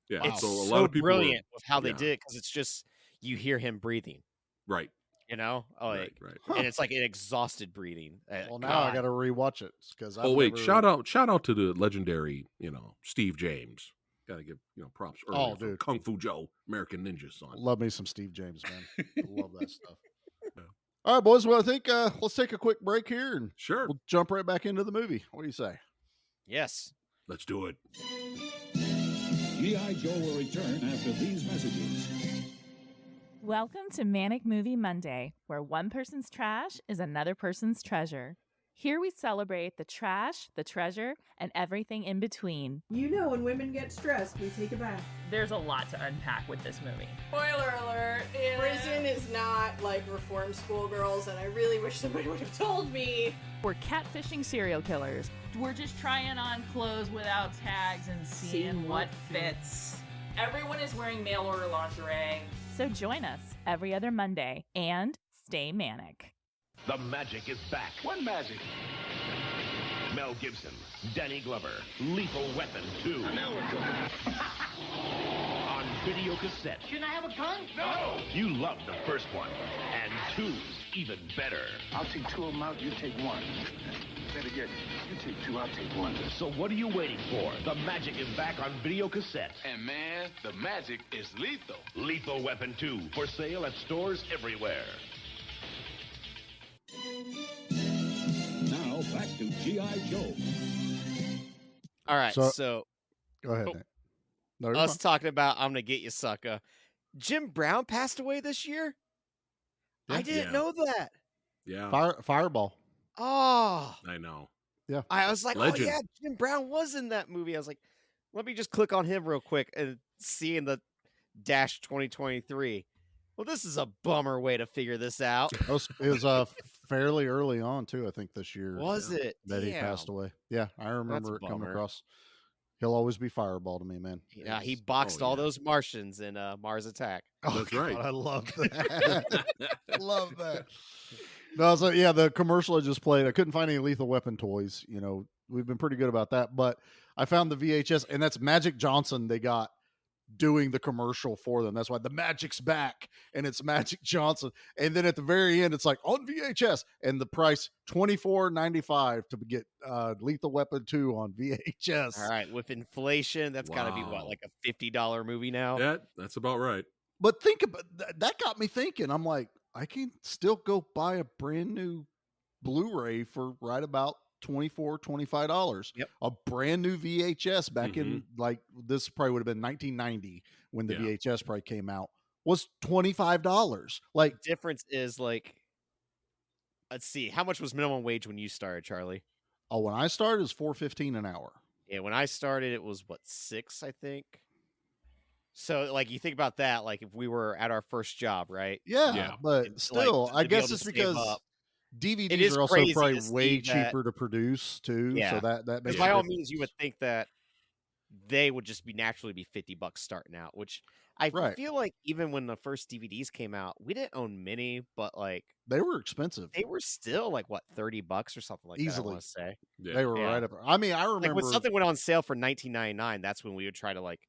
Yeah. It's so a so lot of people brilliant with how they did it, because it's just, you hear him breathing. Right. Right. And it's like an exhausted breathing. Well, now I got to rewatch it because. Shout out to the legendary, Steve James. Got to give props. Dude, Kung Fu Joe, American Ninja son. Love me some Steve James, man. I love that stuff. Yeah. All right, boys. Well, I think let's take a quick break here and we'll jump right back into the movie. What do you say? Yes. Let's do it. G.I. Joe will return after these messages. Welcome to Manic Movie Monday, where one person's trash is another person's treasure. Here we celebrate the trash, the treasure, and everything in between. When women get stressed, we take a bath. There's a lot to unpack with this movie. Spoiler alert, prison is not like reform schoolgirls, and I really wish somebody would have told me. We're catfishing serial killers. We're just trying on clothes without tags and seeing what fits. Everyone is wearing mail order lingerie. So join us every other Monday and stay manic. The magic is back. What magic? Mel Gibson, Danny Glover, Lethal Weapon 2. Now we're cooking. On video cassette. Shouldn't I have a gun? No! You loved the first one, and 2's even better. I'll take 2 of them out, you take 1. Better get, you take 2, I'll take 1. So what are you waiting for? The magic is back on video cassette. And man, the magic is lethal. Lethal Weapon 2, for sale at stores everywhere. Now back to G.I. Joe. All right, so go ahead. Nate. No, us talking about I'm gonna get you, sucker. Jim Brown passed away this year. I didn't know that. Yeah, Fireball. Oh, I know. Yeah, I was like, Legend. oh yeah, Jim Brown was in that movie. I was like, let me just click on him real quick and see in the Dash 2023. Well, this is a bummer way to figure this out. It was fairly early on too. I think this year Was it? that he Damn. passed away? Yeah, I remember it coming bummer. across. He'll always be Fireball to me, man. Yeah, he boxed all those Martians in Mars Attack. That's right. God, I love that. Love that. No, so yeah, the commercial I just played, I couldn't find any Lethal Weapon toys. We've been pretty good about that, but I found the VHS, and that's Magic Johnson they got doing the commercial for them. That's why the magic's back, and it's Magic Johnson. And then at the very end, it's like on VHS, and the price $24.95 to get Lethal Weapon 2 on VHS. All right, with inflation, that's got to be what, like a $50 movie now? Yeah, that's about right. But think about that. Got me thinking. I'm like, I can still go buy a brand new Blu-ray for right about $24, $25. Yep. A brand new VHS back in like this probably would have been 1990 when the VHS probably came out was $25. Like difference is like, let's see, how much was minimum wage when you started, Charlie? Oh, when I started, it was $4.15 an hour. Yeah, when I started, it was what, $6, I think. So, like, you think about that, like, if we were at our first job, right? Yeah. But still, like, I to be able guess to it's save because up. It DVDs is are also crazy probably to see way that- cheaper to produce too. Yeah. So that makes Because by all means, you would think that they would just be naturally be $50 starting out, which I feel like even when the first DVDs came out, we didn't own many, but like they were expensive. They were still like what, $30 or something like that. I Easily. want to say They were right up. I mean, I remember like when something went on sale for $19.99. That's when we would try to like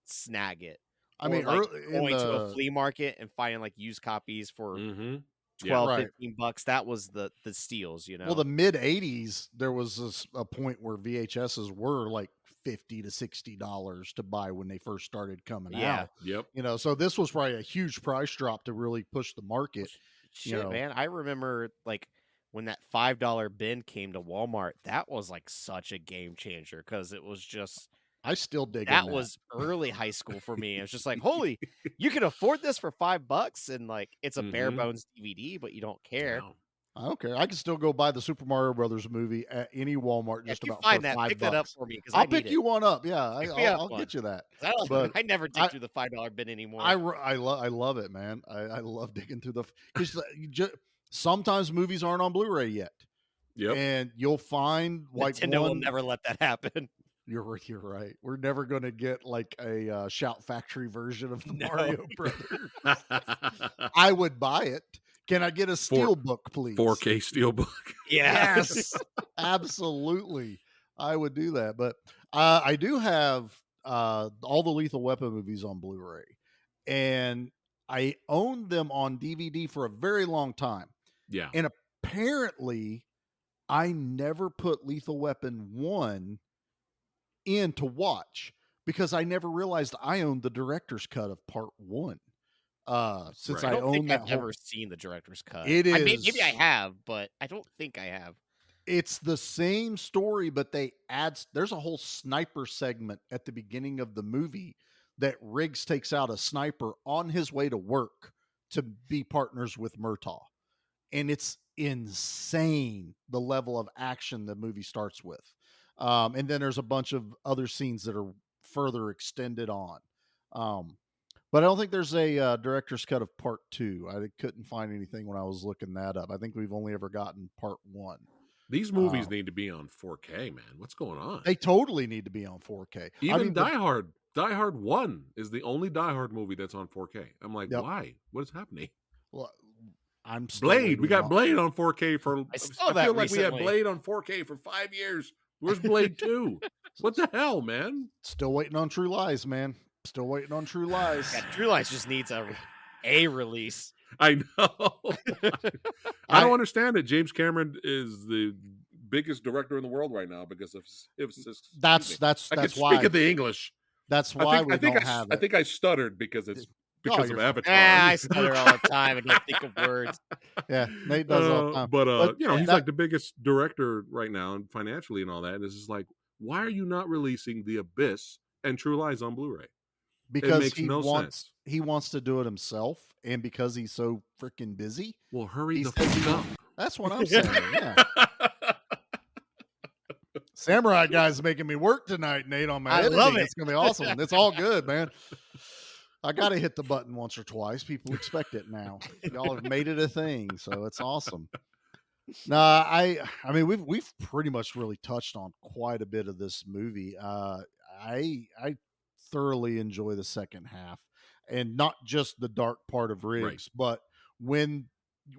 snag it. I mean, like early in going to a the- flea market and finding like used copies for 12, Right. $15. That was the steals, you know. Well, the mid '80s, there was a point where VHSs were like $50 to $60 to buy when they first started coming Yeah. out. Yep. You know, so this was probably a huge price drop to really push the market. Shit, you know. man. I remember like when that $5 bin came to Walmart, that was like such a game changer because it was just I still dig that in was early high school for me. It was just like, holy, you can afford this for $5 and like it's a bare bones DVD, but you don't care. I don't care. I can still go buy the Super Mario Brothers movie at any Walmart just if you about find for that, $5. pick that up for me because I'll pick you one up. Yeah, Pick me up I'll one. get you that. I But never dig through the $5 bin anymore. I love it, man. I love digging through the because sometimes movies aren't on Blu-ray yet. Yep. And you'll find like Nintendo will one. never let that happen. You're right. We're never going to get like a Shout Factory version of the Mario Brothers. I would buy it. Can I get a steelbook, please? 4K steelbook. Yes, absolutely. I would do that. But I do have all the Lethal Weapon movies on Blu-ray, and I owned them on DVD for a very long time. Yeah. And apparently, I never put Lethal Weapon 1 in to watch because I never realized I owned the director's cut of part 1. Since I I don't own think that I've whole, ever seen the director's cut. It I mean, is- maybe I have, but I don't think I have. it's the same story, but there's a whole sniper segment at the beginning of the movie that Riggs takes out a sniper on his way to work to be partners with Murtaugh. And it's insane the level of action the movie starts with. And then there's a bunch of other scenes that are further extended on. But I don't think there's a director's cut of part 2. I couldn't find anything when I was looking that up. I think we've only ever gotten part 1. These movies need to be on 4K, man. What's going on? They totally need to be on 4K. Even Die Hard. Die Hard 1 is the only Die Hard movie that's on 4K. I'm like, why? What is happening? Well, I'm still Blade. We waiting got on- Blade on 4K for. I saw that feel like we recently. had Blade on 4K for 5 years. Where's Blade 2? What the hell, man? Still waiting on True Lies, man. Still waiting on True Lies. Yeah, True Lies just needs a release. I know. I don't understand it. James Cameron is the biggest director in the world right now because of That's I can why. speak of the English. That's why we don't have I it. think I stuttered because it's because of you're fine. Avatar. I stutter all the time and don't think of words. Yeah, Nate does all the time. But you know, he's that- like the biggest director right now, and financially and all that. And it's just like, why are you not releasing The Abyss and True Lies on Blu-ray? because makes he no wants sense. he wants to do it himself, and because he's so freaking busy. Well, hurry he the says he fuck up. won't- That's what I'm saying. Yeah. Samurai Guy's making me work tonight, Nate, on my I editing. love it. It's gonna be awesome. It's all good, man. I gotta hit the button once or twice. People expect it now. Y'all have made it a thing, so it's awesome. Nah, I mean we've pretty much really touched on quite a bit of this movie. I thoroughly enjoy the second half, and not just the dark part of Riggs, but when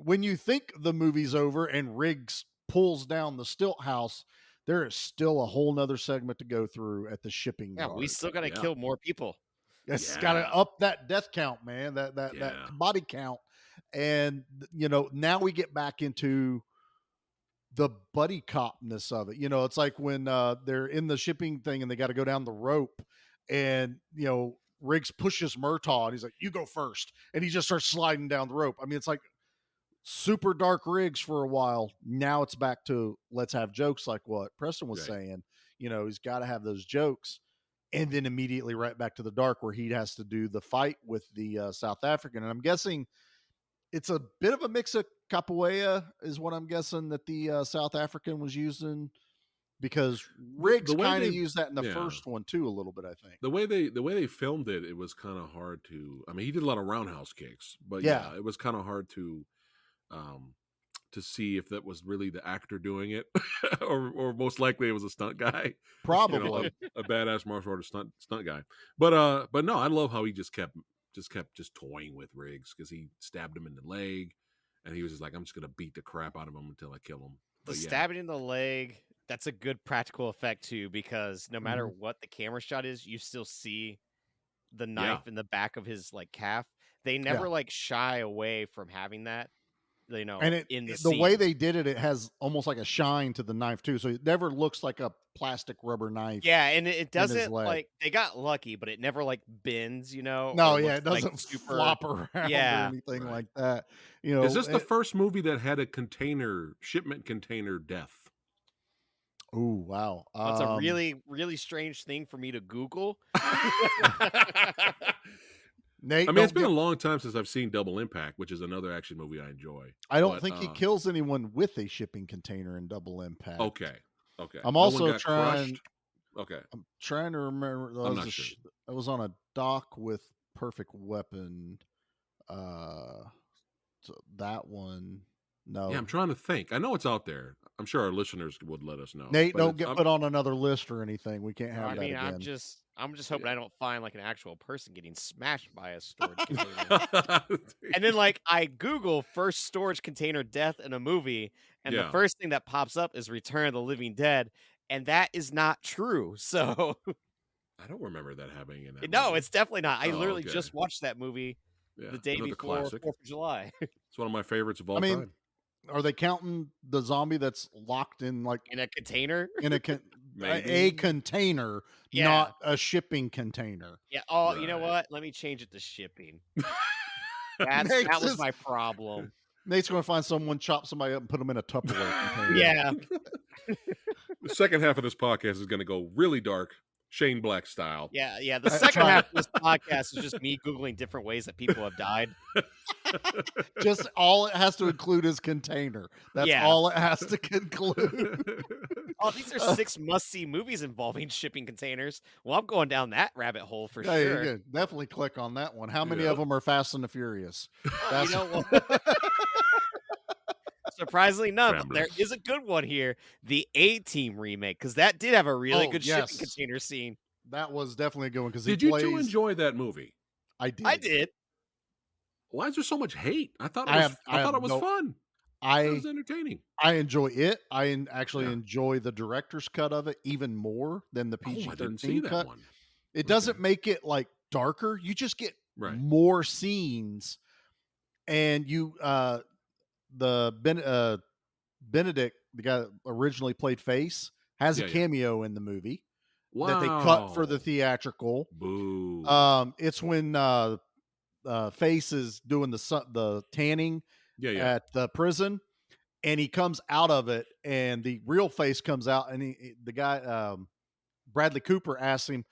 you think the movie's over and Riggs pulls down the stilt house, there is still a whole nother segment to go through at the shipping Yeah, yard. we still got to kill more people. It's got to up that death count, man. That body count, and you know now we get back into the buddy copness of it. You know, it's like when they're in the shipping thing and they got to go down the rope, and you know Riggs pushes Murtaugh and he's like, "You go first," and he just starts sliding down the rope. I mean, it's like super dark rigs for a while. Now it's back to let's have jokes like what Preston was saying. You know, he's got to have those jokes. And then immediately right back to the dark where he has to do the fight with the South African. And I'm guessing it's a bit of a mix of capoeira is what I'm guessing that the South African was using, because Riggs kind of used that in the first one too, a little bit, I think. The way they filmed it, it was kind of hard to. I mean, he did a lot of roundhouse kicks, but it was kind of hard to see if that was really the actor doing it, or most likely it was a stunt guy, probably a badass martial artist stunt guy. But no, I love how he just kept toying with Riggs, because he stabbed him in the leg, and he was just like, I'm just gonna beat the crap out of him until I kill him. The stabbing in the leg. That's a good practical effect too, because no matter what the camera shot is, you still see the knife in the back of his like calf. They never like shy away from having that, you know. And in the way they did it, it has almost like a shine to the knife too, so it never looks like a plastic rubber knife. Yeah, and it doesn't like, they got lucky, but it never like bends, you know. No, it doesn't like super flop around or anything like that. You know, is this the first movie that had a shipment container death? Oh, wow. That's a really, really strange thing for me to Google. Nate, I mean, it's been a long time since I've seen Double Impact, which is another action movie I enjoy. I don't think he kills anyone with a shipping container in Double Impact. Okay. I'm also trying. Crushed? Okay. I'm trying to remember. I'm not sure. I was on a dock with Perfect Weapon. So that one. No. Yeah, I'm trying to think. I know it's out there. I'm sure our listeners would let us know. Nate, don't get put on another list or anything. We can't have that again. I'm just hoping I don't find like an actual person getting smashed by a storage container. And then like I Google first storage container death in a movie, and the first thing that pops up is Return of the Living Dead, and that is not true. So I don't remember that happening in that No, movie. It's definitely not. I literally just watched that movie the day another before classic. 4th of July. It's one of my favorites of all time. Are they counting the zombie that's locked in like in a container? In a container, not a shipping container. Yeah. Oh, you know what? Let me change it to shipping. That was my problem. Nate's going to find someone, chop somebody up, and put them in a Tupperware container. Yeah. The second half of this podcast is going to go really dark, Shane Black style. Yeah. The second half of this podcast is just me Googling different ways that people have died. Just all it has to include is container. That's all it has to conclude. Oh, these are 6 must-see movies involving shipping containers. Well, I'm going down that rabbit hole for sure. You can definitely click on that one. How many of them are Fast and the Furious? You know what? Surprisingly none, but there is a good one here. The A-Team remake, because that did have a really good shipping container scene. That was definitely a good one. Because did you two enjoy that movie? I did. I did. Why is there so much hate? I thought it was fun. It was entertaining. I enjoy it. I actually enjoy the director's cut of it even more than the PG-13 cut. One. It doesn't make it like darker. You just get more scenes, and you Benedict, the guy that originally played Face, has a cameo in the movie that they cut for the theatrical. Boo. It's when Face is doing the tanning at the prison, and he comes out of it, and the real Face comes out, and the guy Bradley Cooper asks him,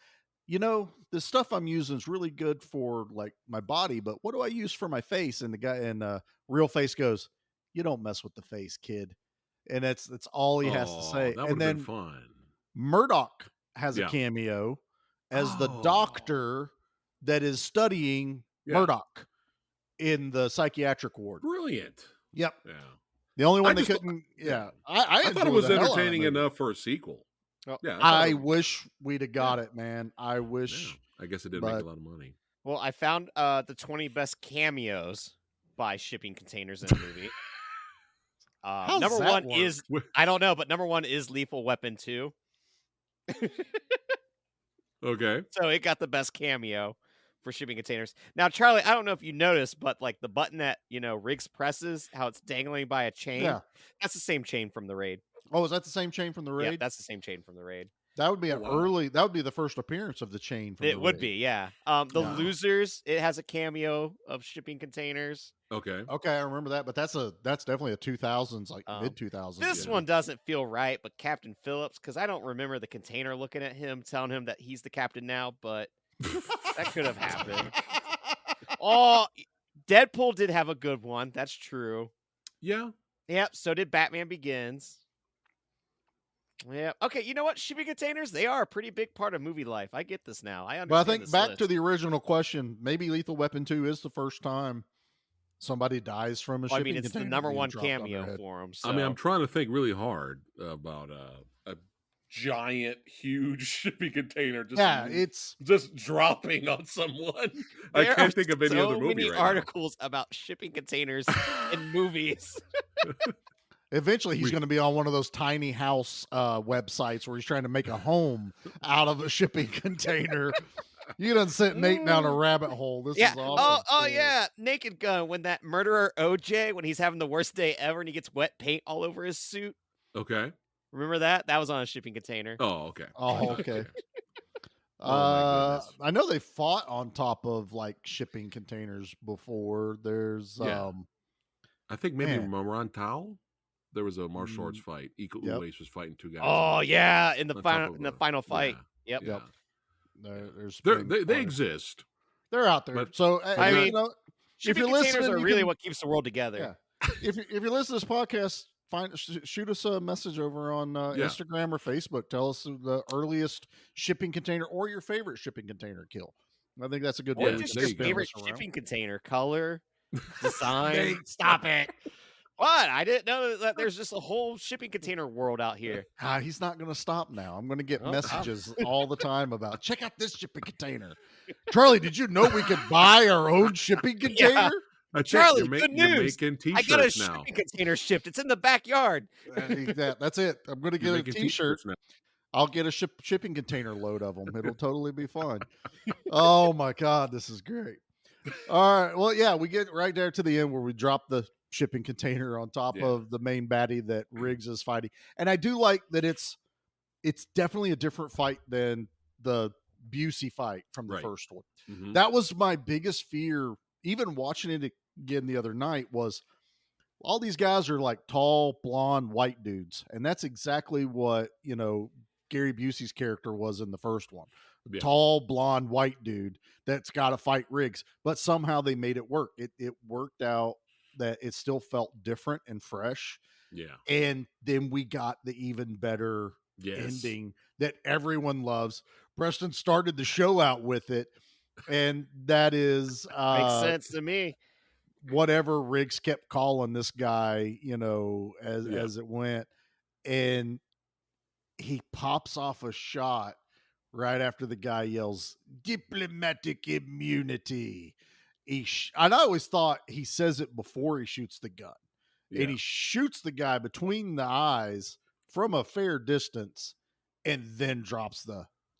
you know, the stuff I'm using is really good for like my body, but what do I use for my face? And the guy real Face goes, you don't mess with the face, kid. And that's all he has to say. That would have been fun. Murdoch has a cameo as the doctor that is studying Murdoch in the psychiatric ward. Brilliant. Yep. Yeah. The only one that couldn't. Yeah. I thought it was entertaining enough for a sequel. Oh, yeah. I wish we'd have got it, man. I wish. Yeah. I guess it did make a lot of money. Well, I found the 20 best cameos by shipping containers in a movie. Number one work? Is I don't know, but number one is Lethal Weapon 2. Okay. So it got the best cameo for shipping containers. Now, Charlie, I don't know if you noticed, but like the button that, you know, Riggs presses, how it's dangling by a chain. Yeah. That's the same chain from the Raid. Oh, is that the same chain from the Raid? Yeah, that's the same chain from the Raid. That would be an wow. early. That would be the first appearance of the chain. From It the would rig. be, yeah. The Wow. Losers, it has a cameo of shipping containers. Okay. Okay, I remember that, but that's definitely a 2000s, like mid 2000s. This one doesn't feel right, but Captain Phillips, because I don't remember the container looking at him, telling him that he's the captain now, but that could have happened. Oh, Deadpool did have a good one. That's true. Yeah. Yep, so did Batman Begins. Yeah. Okay, you know what? Shipping containers, they are a pretty big part of movie life. I get this now. I understand. But I think this back list. to the original question, maybe Lethal Weapon 2 is the first time somebody dies from a Well, I shipping mean, it's the container number being one dropped on their cameo head. for him. I mean, I'm trying to think really hard about a giant, huge shipping container. Just dropping on someone. I There can't are think of any so other movie many right articles about shipping containers in movies. Eventually, he's going to be on one of those tiny house websites where he's trying to make a home out of a shipping container. You done sent Nate down a rabbit hole. This Yeah. is awesome. Oh yeah. Naked Gun, when that murderer OJ, when he's having the worst day ever and he gets wet paint all over his suit. now. Okay. Remember that? That was on a shipping container. Oh, okay. Oh, okay. Oh, my goodness. I know they fought on top of like shipping containers before. There's Yeah. I think maybe man. Marantau. There was a martial arts fight. Iko Yep. Uwais was fighting two guys. Oh yeah, in the on top final of in the a- final fight. yeah, Yep. yeah. There's They're- been They quite a- exist. They're out there. But- So I you mean, know, if shipping you're containers listening, are you really can- what keeps the world together. Yeah. if you're listening to this podcast, shoot us a message over on Yeah. Instagram or Facebook. Tell us the earliest shipping container or your favorite shipping container kill. I think that's a good Or way Yeah, to just there your you go. spin favorite this around. shipping container, color, design. Nate. Stop it. What? I didn't know that there's just a whole shipping container world out here. He's not going to stop now. I'm going to get Oh, messages all the time about check out this shipping container. Charlie, did you know we could buy our own shipping container? That's Charlie, it. good You're news. making I got a t-shirts now. shipping container shipped. It's in the backyard. That's it. I'm going to You're get a making t-shirt. t-shirts now. I'll get a shipping container load of them. It'll totally be fun. Oh my God, this is great. All right. Well, yeah, we get right there to the end where we drop the shipping container on top Yeah. of the main baddie that Riggs is fighting. And I do like that it's definitely a different fight than the Busey fight from the Right. first one. Mhm. That was my biggest fear, even watching it again the other night, was all these guys are like tall, blonde, white dudes. And that's exactly what, Gary Busey's character was in the first one. Yeah. Tall, blonde, white dude that's got to fight Riggs. But somehow they made it work. It worked out that it still felt different and fresh. Yeah. And then we got the even better Yes. ending that everyone loves. Preston started the show out with it. And that is Makes sense to me. whatever Riggs kept calling this guy, as Yeah. as it went. And he pops off a shot right after the guy yells diplomatic immunity. And I always thought he says it before he shoots the gun. Yeah. And he shoots the guy between the eyes from a fair distance and then drops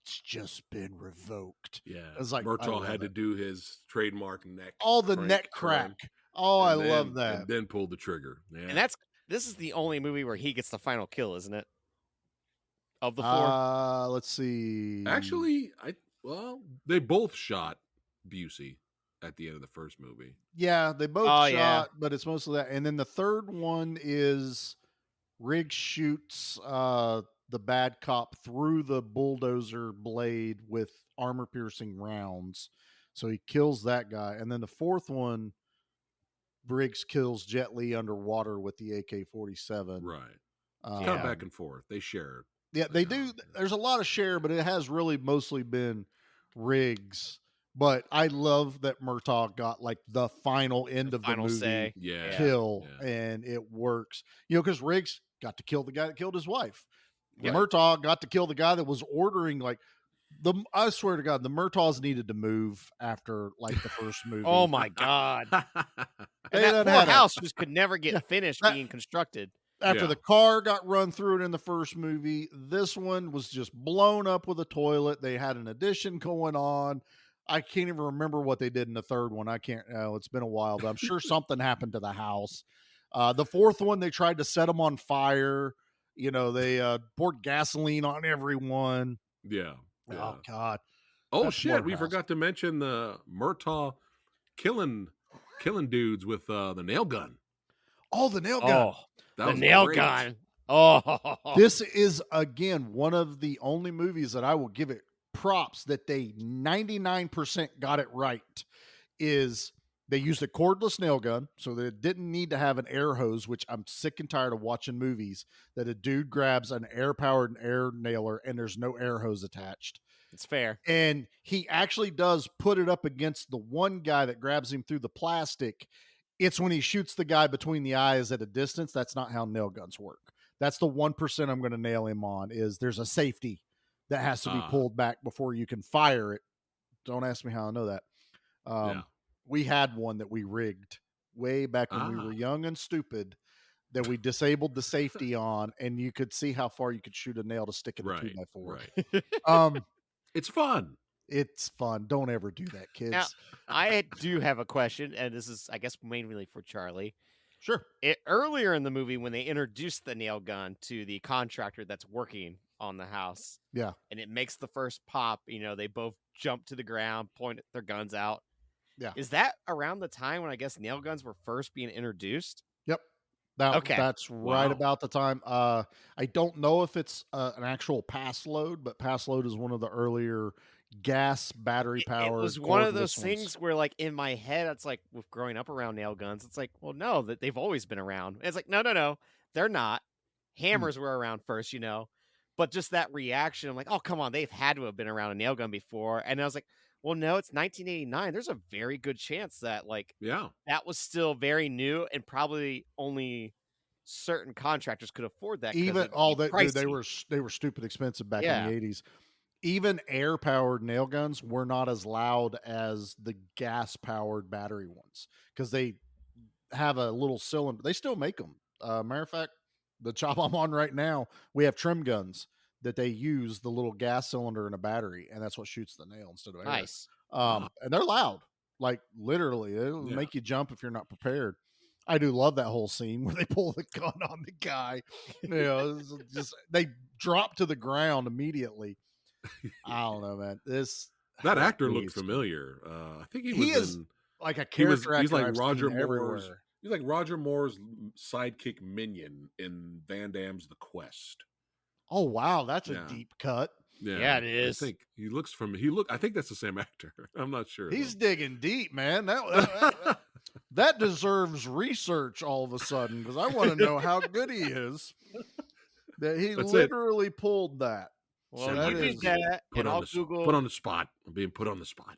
it's just been revoked. Yeah. It's like, I Murtaugh love had to it. do his trademark neck. All the crank neck turn, crack. Oh, I and love then- that. And then pulled the trigger. Yeah. And this is the only movie where he gets the final kill, isn't it? Of the four. Let's see. Actually, they both shot Busey at the end of the first movie. Yeah, they both Oh, shot, yeah. but it's mostly that. And then the third one is Riggs shoots the bad cop through the bulldozer blade with armor piercing rounds. So he kills that guy. And then the fourth one, Briggs kills Jet Li underwater with the AK-47. Right. Kind of Um, back and forth. They share. Yeah, they do. There's a lot of share, but it has really mostly been Riggs. But I love that Murtaugh got like the final end of the Final movie say. Yeah. kill, Yeah. and it works. Because Riggs got to kill the guy that killed his wife. Yeah. Murtaugh got to kill the guy that was ordering I swear to God, the Murtaughs needed to move after like the first movie. Oh my God. They And done that poor had a- house just could never get finished that- being constructed. After Yeah. the car got run through it in the first movie, this one was just blown up with a toilet. They had an addition going on. I can't even remember what they did in the third one. It's been a while, but I'm sure something happened to the house. The fourth one, they tried to set them on fire. You know, they poured gasoline on everyone. Yeah. Oh God. Oh That's shit! We Morehouse. forgot to mention the Murtaugh killing dudes with the nail gun. Oh, the nail gun. That the was nail great. gun. Oh, This is again one of the only movies that I will give it props that they 99% got it right. Is they used a cordless nail gun, so they didn't need to have an air hose, which I'm sick and tired of watching movies that a dude grabs an air-powered air nailer and there's no air hose attached. it's fair. And he actually does put it up against the one guy that grabs him through the plastic. It's when he shoots the guy between the eyes at a distance. That's not how nail guns work. That's the 1% I'm going to nail him on, is there's a safety that has to be pulled back before you can fire it. Don't ask me how I know that. We had one that we rigged way back when we were young and stupid, that we disabled the safety on, and you could see how far you could shoot a nail to stick in a 2x4. Right. It's fun. It's fun. Don't ever do that, kids. Now, I do have a question, and this is, I guess, mainly for Charlie. Sure. Earlier in the movie, when they introduced the nail gun to the contractor that's working on the house, Yeah. and it makes the first pop, you know, they both jump to the ground, point their guns out. Yeah. Is that around the time when I guess nail guns were first being introduced? Yep. Okay. That's right about the time. I don't know if it's an actual pass load, but pass load is one of the earlier gas battery powered. It was one of those things where, like, in my head, it's like, with growing up around nail guns, it's like, well, no, that they've always been around. It's like, no, they're not. Hammers were around first, you know. But just that reaction, I'm like, oh, come on, they've had to have been around a nail gun before. And I was like, well, no, it's 1989. There's a very good chance that, like, that was still very new, and probably only certain contractors could afford that. Even they were stupid expensive back Yeah. in the 80s. Even air powered nail guns were not as loud as the gas powered battery ones, because they have a little cylinder. They still make them. Matter of fact, the shop I'm on right now, we have trim guns that they use the little gas cylinder in a battery, and that's what shoots the nail instead of air. Nice. And they're loud, like literally. It'll make you jump if you're not prepared. I do love that whole scene where they pull the gun on the guy. You know, it's just they drop to the ground immediately. I don't know, man. That actor looked familiar. I think he is in, like a character. He's like I've Roger seen Moore's. everywhere. He's like Roger Moore's sidekick minion in Van Damme's The Quest. Oh wow, that's a deep cut. Yeah, it is. I think he looks I think that's the same actor. I'm not sure. He's digging deep, man. That deserves research all of a sudden, because I want to know how good he is. That he literally pulled that. Well, So you that did is that, and I'll Google. Put on the spot. I'm being put on the spot.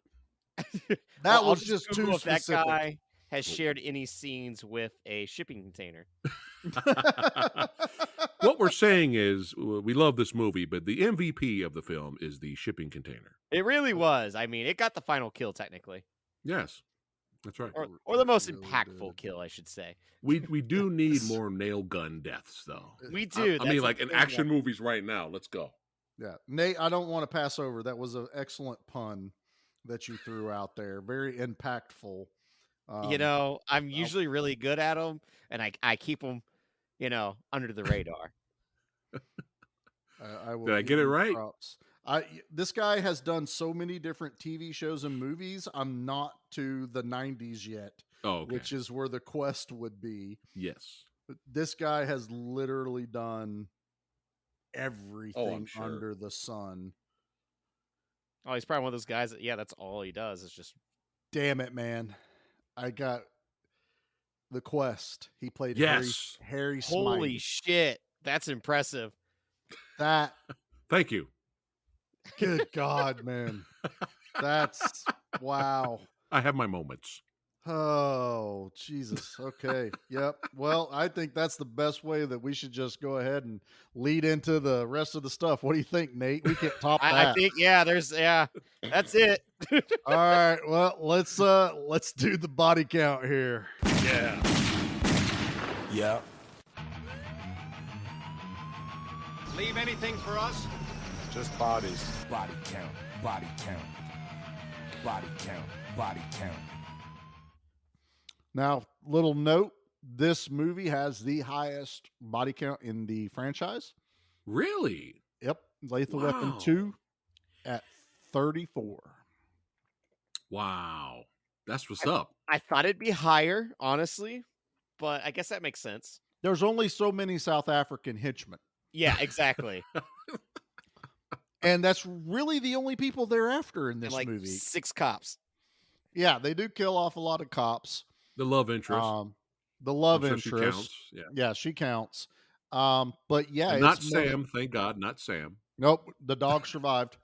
that I'll was just too Google if that specific. guy has shared any scenes with a shipping container. What we're saying is we love this movie, but the MVP of the film is the shipping container. It really was. I mean, it got the final kill technically. Yes, that's right. Or the most impactful kill, I should say. We do need more nail gun deaths, though. We do. I mean, like in action movies right now. Let's go. Yeah, Nate, I don't want to pass over. That was an excellent pun that you threw out there. Very impactful. You know, I'm usually really good at them, and I keep them, you know, under the radar. I will Did I give get it you right? props. This guy has done so many different TV shows and movies. I'm not to the 90s yet, which is where The Quest would be. Yes. But this guy has literally done everything under the sun. Oh, he's probably one of those guys that, that's all he does is just. Damn it, man. I got The Quest. He played Harry Smythe. Holy shit. That's impressive. That. Thank you. Good God, man. That's wow. I have my moments. Oh, Jesus. Okay. Yep. Well, I think that's the best way that we should just go ahead and lead into the rest of the stuff. What do you think, Nate? We can't top that. I think, that's it. All right. Well, let's do the body count here. Yeah. Yeah. Leave anything for us? Just bodies. Body count. Body count. Body count. Body count. Now, little note, this movie has the highest body count in the franchise. Really? Yep. Lethal Weapon Wow. 2 at 34. Wow. That's what's up. I thought it'd be higher, honestly, but I guess that makes sense. There's only so many South African henchmen. Yeah, exactly. And that's really the only people they're after in And this like movie. 6 cops. Yeah, they do kill off a lot of cops. The love interest. The love I'm sure she interest. counts, yeah. Yeah, she counts. But yeah, And not it's more- Sam, thank God, not Sam. Nope, the dog survived.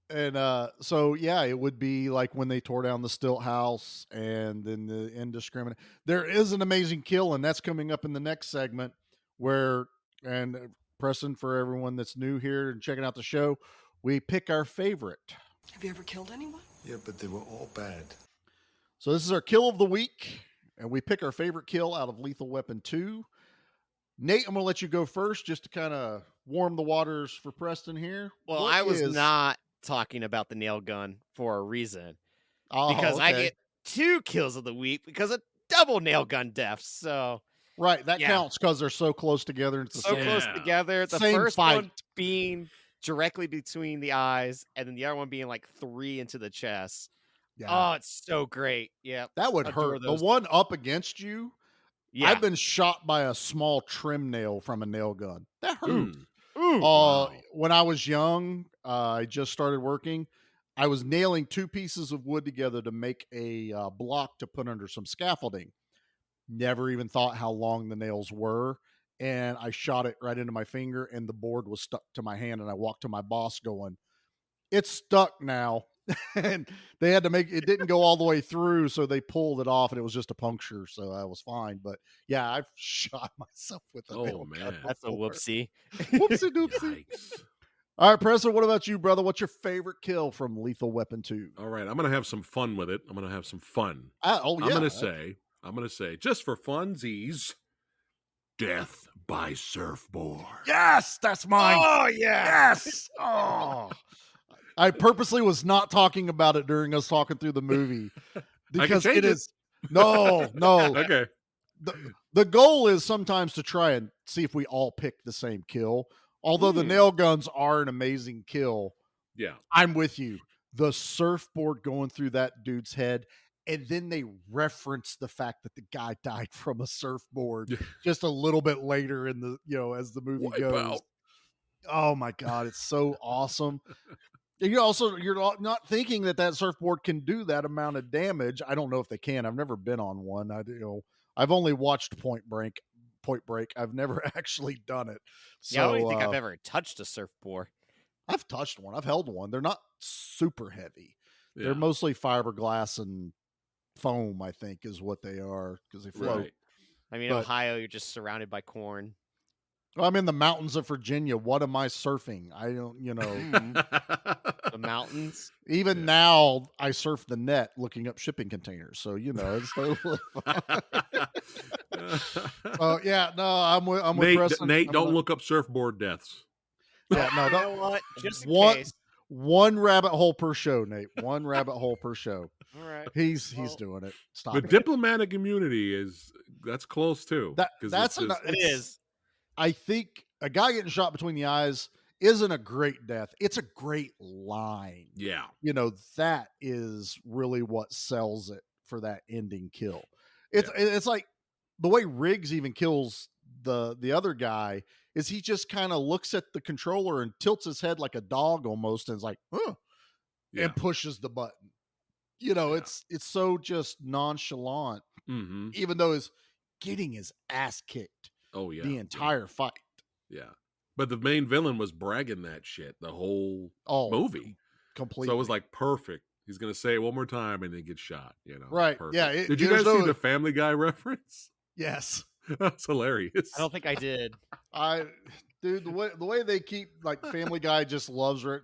And so yeah, it would be like when they tore down the Stilt House and then the indiscriminate. There is an amazing kill, and that's coming up in the next segment where, and Preston, for everyone that's new here and checking out the show, we pick our favorite. Have you ever killed anyone? Yeah, but they were all bad. So this is our kill of the week, and we pick our favorite kill out of Lethal Weapon 2. Nate, I'm going to let you go first just to kind of warm the waters for Preston here. Well, What I was is- not talking about the nail gun for a reason. Oh, Because I okay. get 2 kills of the week because of double nail gun deaths. So Right, that yeah. counts because they're so close together. It's the so same, close together. The same first fight. one being directly between the eyes, and then the other one being like 3 into the chest. Yeah. Oh, it's so great. Yeah. That would adore hurt. those. The one up against you, Yeah. I've been shot by a small trim nail from a nail gun. That hurt. Mm. Ooh. When I was young, I just started working. I was nailing 2 pieces of wood together to make a block to put under some scaffolding. Never even thought how long the nails were. And I shot it right into my finger, and the board was stuck to my hand. And I walked to my boss going, "It's stuck now." And they had to make it, didn't go all the way through. So they pulled it off, and it was just a puncture. So I was fine. But yeah, I've shot myself with a nail gun man. That's a before. whoopsie. Whoopsie doopsie. All right, Preston, what about you, brother? What's your favorite kill from Lethal Weapon 2? All right, I'm going to have some fun with it. I'm going to have some fun. Oh, I'm yeah. going to say, just for funsies, death by surfboard. Yes, that's mine. Oh, yeah. Yes. Oh. I purposely was not talking about it during us talking through the movie because change it it. is no. Okay. The goal is sometimes to try and see if we all pick the same kill. Although the nail guns are an amazing kill, Yeah. I'm with you. The surfboard going through that dude's head, and then they reference the fact that the guy died from a surfboard just a little bit later in the, as the movie Wipe goes. out. Oh my God, it's so awesome. And you're not thinking that surfboard can do that amount of damage. I don't know if they can. I've never been on one. I've only watched Point Break. I've never actually done it. So, Yeah, I don't even think I've ever touched a surfboard. I've touched one. I've held one. They're not super heavy. Yeah. They're mostly fiberglass and foam, I think, is what they are because they float. Right. I mean, But- Ohio, you're just surrounded by corn. Well, I'm in the mountains of Virginia. What am I surfing? I don't, The mountains. even now I surf the net looking up shipping containers. So, it's totally yeah, no, I'm with Nate, Preston. Nate, I'm don't gonna- look up surfboard deaths. Yeah, no, You know don't. what? Just in One, case. one rabbit hole per show, Nate. One rabbit hole per show. All right. He's Well, doing it. Stop The it. diplomatic immunity that's close too. 'cause That's it's just- It is. I think a guy getting shot between the eyes isn't a great death. It's a great line. yeah. That is really what sells it for that ending kill. It's like the way Riggs even kills the other guy is he just kind of looks at the controller and tilts his head like a dog almost and is like, huh, Yeah. and pushes the button. It's so just nonchalant, Mm-hmm. even though he's getting his ass kicked Oh yeah. the entire fight. Yeah. But the main villain was bragging that shit the whole Oh, movie. completely. So it was like perfect. He's gonna say it one more time and then get shot. Right. Perfect. Yeah, Did you guys there's see no- the Family Guy reference? Yes. That's hilarious. I don't think I did. Dude, the way they keep like Family Guy just loves it.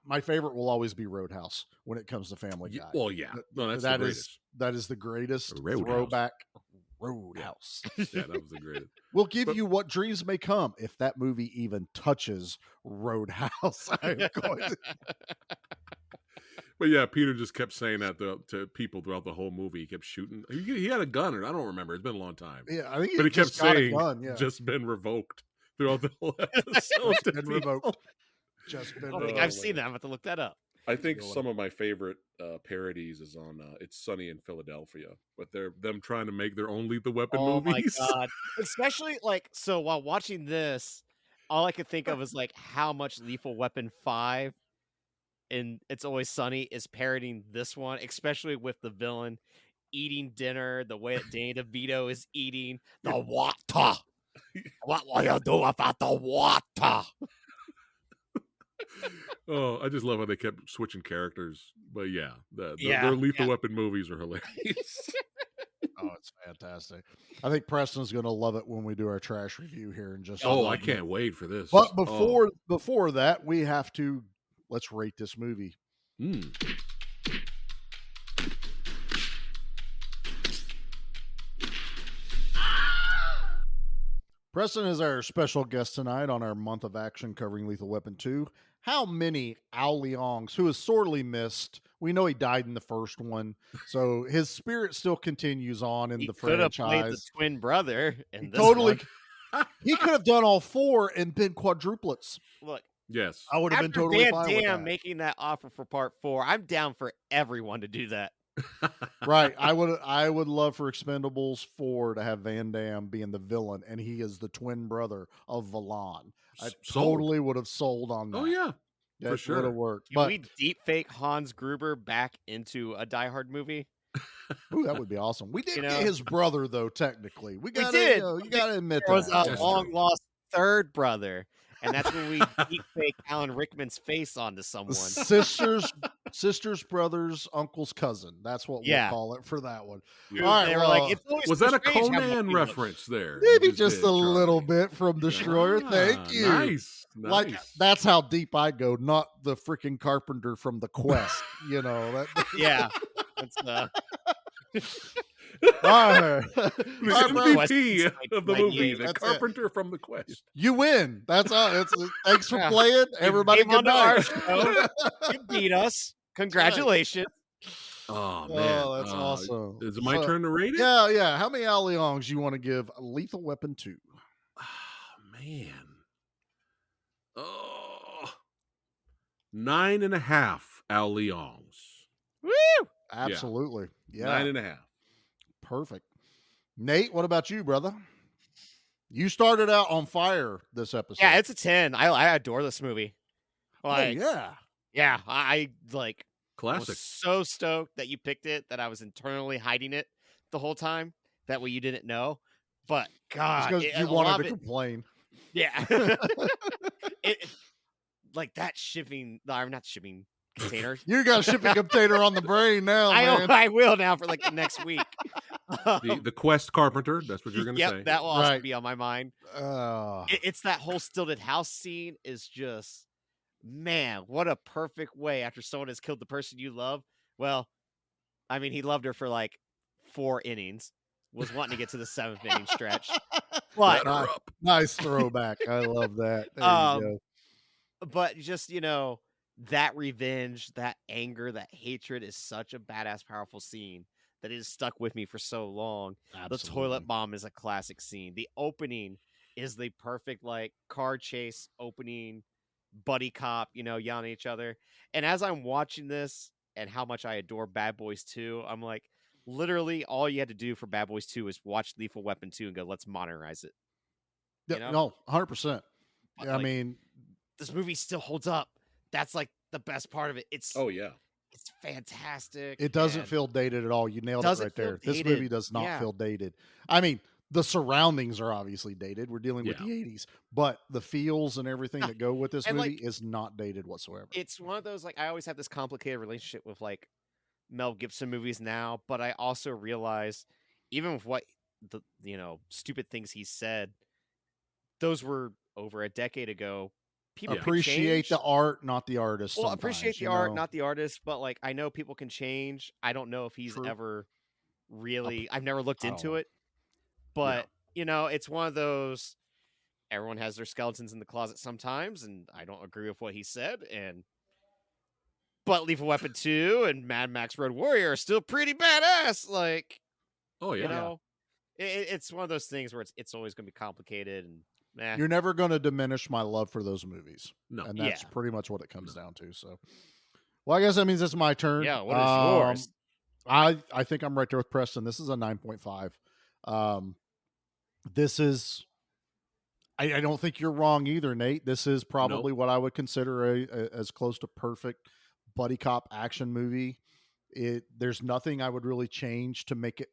My favorite will always be Roadhouse when it comes to Family Guy. Well, yeah. No, that's the that greatest. is that is the greatest Roadhouse. throwback. Roadhouse. Yeah, that was the greatest. We'll give you what dreams may come if that movie even touches Roadhouse. I'm going to- But yeah, Peter just kept saying that to people throughout the whole movie. He kept shooting. He had a gun, or I don't remember. It's been a long time. Yeah, I think But he kept just got a saying, gun, yeah. just been revoked. throughout the whole episode. It's been revoked. Just been I don't think revoked. I've seen that. I'm about to look that up. I think some of my favorite parodies is on It's Sunny in Philadelphia, but they're them trying to make their own Lethal Weapon movies. Oh my god! Especially like so while watching this, all I could think of is like how much Lethal Weapon 5 and It's Always Sunny is parodying this one, especially with the villain eating dinner the way that Danny DeVito is eating the water. What will you do about the water? Oh, I just love how they kept switching characters. But yeah, Yeah, their Lethal yeah. Weapon movies are hilarious. Oh, it's fantastic. I think Preston's going to love it when we do our trash review here in just a Oh, little I bit. can't wait for this. But Oh. before that, we have to let's rate this movie. Preston is our special guest tonight on our month of action covering Lethal Weapon 2. How many Ao Leongs, who is sorely missed? We know he died in the first one, so his spirit still continues on in the Could have played the franchise. twin brother in this Totally, one. he could have done all four and been quadruplets. Look, Yes. I would have been after totally Van fine with Damme that. making that offer for part 4, I'm down for everyone to do that. Right. I would love for Expendables 4 to have Van Damme being the villain and he is the twin brother of Valon. I Sold. totally would have sold on that. Oh yeah, That for would sure. have worked. Can But we deep fake Hans Gruber back into a Die Hard movie? ooh, that would be awesome. We did You get know? his brother though, technically. We got did. you got to admit There was that. a That's long true. lost third brother, and that's when we deep fake Alan Rickman's face onto someone. Sisters, brothers, uncle's cousin. That's what Yeah. we'll call it for that one. Yeah. All right, They were well, like, it's always Was so that a strange how much Conan we look. reference there? maybe You just did, a Charlie? little bit from Destroyer. Thank you. Nice. Like nice. that's how deep I go, not the freaking carpenter from the Quest. You know that. Yeah, that's All right. The All right, bro. MVP of the movie, the That's it. carpenter from the Quest. You win. That's all. Thanks for Yeah. playing, everybody. came onto Good our night. show. You beat us. Congratulations. Oh man, Oh, that's awesome. Is it my So- turn to rate it? Yeah. How many Ao Leongs you want to give Lethal Weapon 2? Man. Oh, 9.5 Ao Leongs. Woo! Absolutely. Yeah. 9.5. Perfect. Nate, what about you, brother? You started out on fire this episode. Yeah, it's a 10. I adore this movie. Like, yeah. yeah, I like Classic. was so stoked that you picked it that I was internally hiding it the whole time. That way you didn't know. But God, Because it- you a lot wanted of to it- complain. Yeah. Like that shipping, no, not shipping container. You got a shipping container on the brain now, man. I will now for like the next week. The Quest carpenter. That's what you're going to Yep, say. that will also Right. be on my mind. Uh, It's that whole stilted house scene is just, man, what a perfect way after someone has killed the person you love. Well, I mean, he loved her for like 4 innings, was wanting to get to the 7th inning stretch. But nice throwback. I love that. There you go. But just, that revenge, that anger, that hatred is such a badass, powerful scene that it has stuck with me for so long. The toilet bomb is a classic scene. The opening is the perfect, like, car chase opening, buddy cop, yelling at each other. And as I'm watching this and how much I adore Bad Boys 2, I'm like, literally all you had to do for Bad Boys 2 is watch Lethal Weapon 2 and go, let's modernize it. Yeah, no, 100%. But, I like, mean, this movie still holds up. That's like the best part of it. It's yeah. It's fantastic. it doesn't and feel dated at all. You nailed it doesn't right feel there. This dated. movie does not Yeah. feel dated. I mean, the surroundings are obviously dated. We're dealing with Yeah. the 80s, but the feels and everything that go with this And, movie like, is not dated whatsoever. It's one of those, like, I always have this complicated relationship with like Mel Gibson movies now, but I also realize even with what the stupid things he said, those were over a decade ago. People can Appreciate change. the art, not the artist. Well, sometimes, appreciate the you art, know? not the artist, but like I know people can change. I don't know if he's True. ever really I've never looked I don't into know. it. But, it's one of those everyone has their skeletons in the closet sometimes, and I don't agree with what he said, but Lethal Weapon 2 and Mad Max Road Warrior are still pretty badass. Like, Oh yeah. it's one of those things where it's always going to be complicated, and you're never going to diminish my love for those movies. No. And that's pretty much what it comes down to. So, well, I guess that means it's my turn. Yeah, what is yours? I think I'm right there with Preston. This is a 9.5. This is, I don't think you're wrong either, Nate. This is probably what I would consider as close to perfect buddy cop action movie. There's nothing I would really change to make it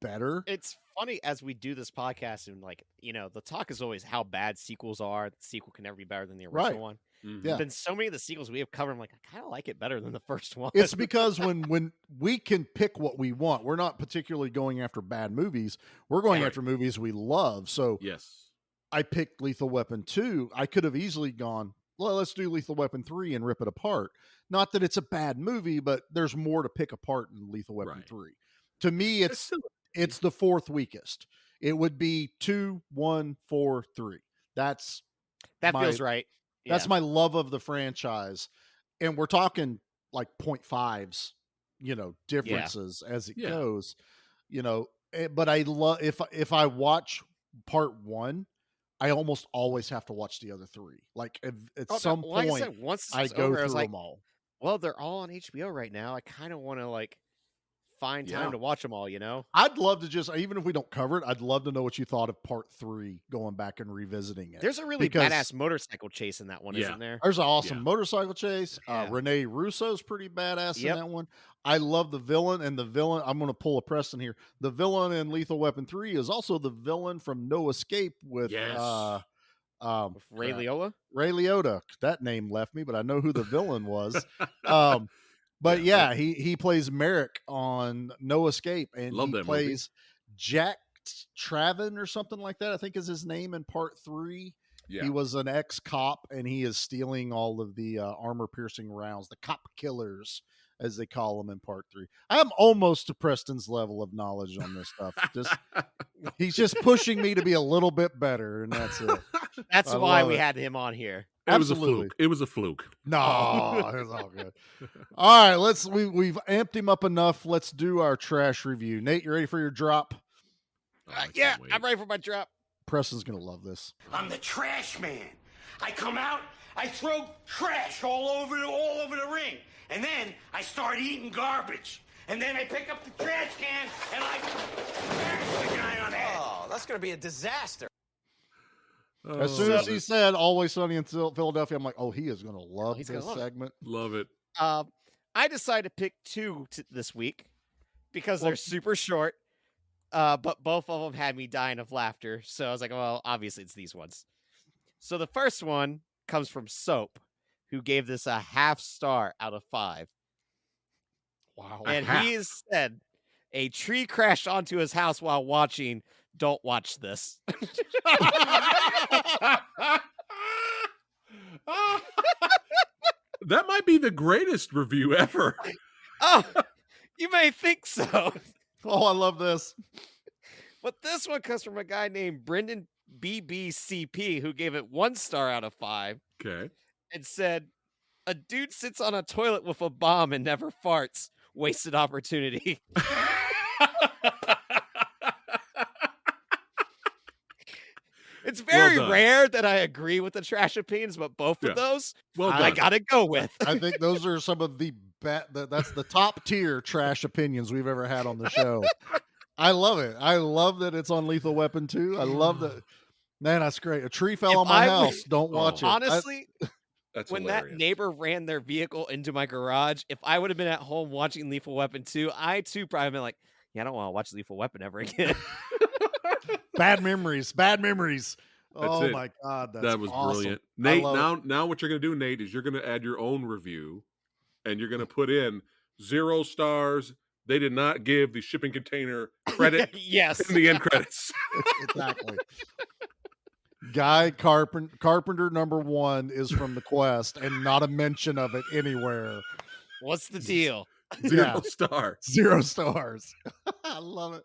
better. It's funny as we do this podcast and the talk is always how bad sequels are. The sequel can never be better than the original one. Mm-hmm. Yeah. Then so many of the sequels we have covered, I'm like, I kind of like it better than the first one. It's because when we can pick what we want, we're not particularly going after bad movies. We're going after movies we love. So yes, I picked Lethal Weapon 2. I could have easily gone, well, let's do Lethal Weapon 3 and rip it apart. Not that it's a bad movie, but there's more to pick apart in Lethal Weapon 3. To me, it's the fourth weakest. It would be 2, 1, 4, 3. That feels right. That's my love of the franchise. And we're talking like 0.5s, differences as it goes, but I love, if I watch part 1, I almost always have to watch the other 3. Like at some point, once I go through them all. Well, they're all on HBO right now. I kind of want to find time to watch them all, I'd love to just, even if we don't cover it, I'd love to know what you thought of part 3, going back and revisiting it. There's a really badass motorcycle chase in that one, isn't there? There's an awesome motorcycle chase. Rene Russo's pretty badass in that one. I love the villain, and the villain, I'm going to pull a Preston here. The villain in Lethal Weapon 3 is also the villain from No Escape with Ray Liotta. Ray Liotta. That name left me, but I know who the villain was. But he plays Merrick on No Escape, and he plays Jack Traven or something like that, I think is his name in part 3. Yeah. He was an ex-cop, and he is stealing all of the armor-piercing rounds, the cop killers, as they call them in part 3. I'm almost to Preston's level of knowledge on this stuff. He's just pushing me to be a little bit better, and that's it. That's why we had him on here. It was a fluke. It was a fluke. No, it's all good. All right, we've amped him up enough. Let's do our trash review. Nate, you ready for your drop? I'm ready for my drop. Preston's gonna love this. I'm the trash man. I come out, I throw trash all over the ring, and then I start eating garbage. And then I pick up the trash can and I smash the guy on the head. Oh, that's gonna be a disaster. As soon as he said Always Sunny in Philadelphia, I'm like, oh, he is going to love this segment. Love it. I decided to pick 2 this week because they're super short, but both of them had me dying of laughter. So I was like, well, obviously it's these ones. So the first one comes from Soap, who gave this a 0.5 star out of 5. Wow. And he said, a tree crashed onto his house while watching. Don't watch this. That might be the greatest review ever. Oh, you may think so. Oh, I love this. But this one comes from a guy named Brendan BBCP, who gave it 1 star out of 5. Okay. And said, a dude sits on a toilet with a bomb and never farts. Wasted opportunity. It's very rare that I agree with the trash opinions, but both of those, I gotta go with. I think those are some of the that's the top tier trash opinions we've ever had on the show. I love it. I love that it's on Lethal Weapon 2. I love that. Man, that's great. A tree fell on my house. Don't watch it. Honestly, that's when hilarious. That neighbor ran their vehicle into my garage, if I would have been at home watching Lethal Weapon 2, I too probably been like, I don't want to watch Lethal Weapon ever again. Bad memories. Oh it. My God. That was awesome. brilliant. Nate, now what you're going to do, Nate, is you're going to add your own review and you're going to put in 0 stars. They did not give the shipping container credit yes. in the end credits. Exactly. Guy Carpenter number 1 is from The Quest and not a mention of it anywhere. What's the deal? 0 stars. 0 stars. I love it.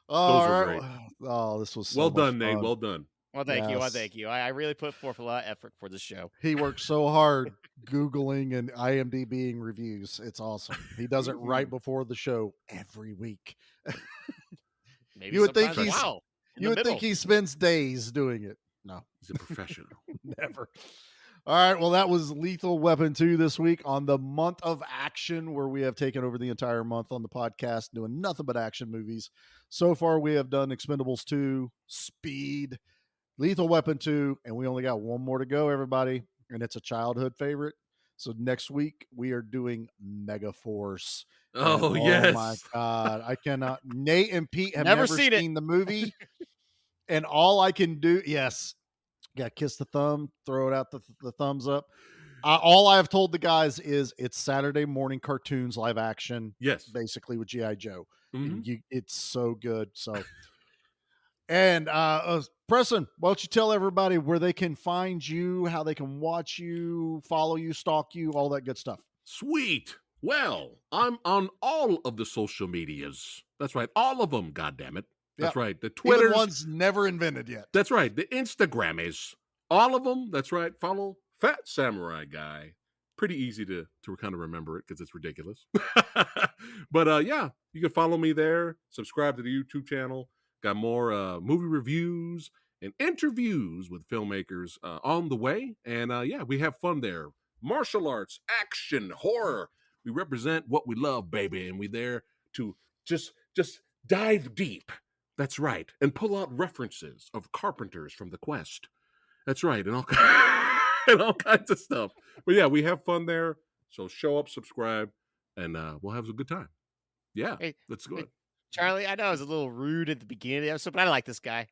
All right. Oh, this was so well much done, fun. Nate. Well done. Well, thank you. Well, thank you. I really put forth a lot of effort for the show. He works so hard Googling and IMDbing reviews. It's awesome. He does it right before the show every week. Maybe you would think You would think he spends days doing it. No. He's a professional. Never. All right. Well, that was Lethal Weapon 2 this week on the month of action, where we have taken over the entire month on the podcast, doing nothing but action movies. So far, we have done Expendables 2, Speed, Lethal Weapon 2, and we only got one more to go, everybody. And it's a childhood favorite. So next week, we are doing Megaforce. Oh, Oh my God. I cannot. Nate and Pete have never seen the movie. And all I can do, yes. Yeah, kiss the thumb, throw it out the thumbs up. All I have told the guys is it's Saturday morning cartoons live action. Yes, basically with G.I. Joe. Mm-hmm. It's so good. So, and Preston, why don't you tell everybody where they can find you, how they can watch you, follow you, stalk you, all that good stuff. Sweet. Well, I'm on all of the social medias. That's right, all of them. God damn it. That's right. The Twitter one's never invented yet. That's right. The Instagram is all of them. That's right. Follow Fat Samurai Guy. Pretty easy to kind of remember it because it's ridiculous. But yeah, you can follow me there. Subscribe to the YouTube channel. Got more movie reviews and interviews with filmmakers on the way. And yeah, we have fun there. Martial arts, action, horror. We represent what we love, baby, and we're there to just dive deep. That's right. And pull out references of Carpenters from The Quest. That's right. And all kinds of stuff. But yeah, we have fun there. So show up, subscribe, and we'll have a good time. Yeah, that's good. Charlie, I know I was a little rude at the beginning of the episode, but I like this guy.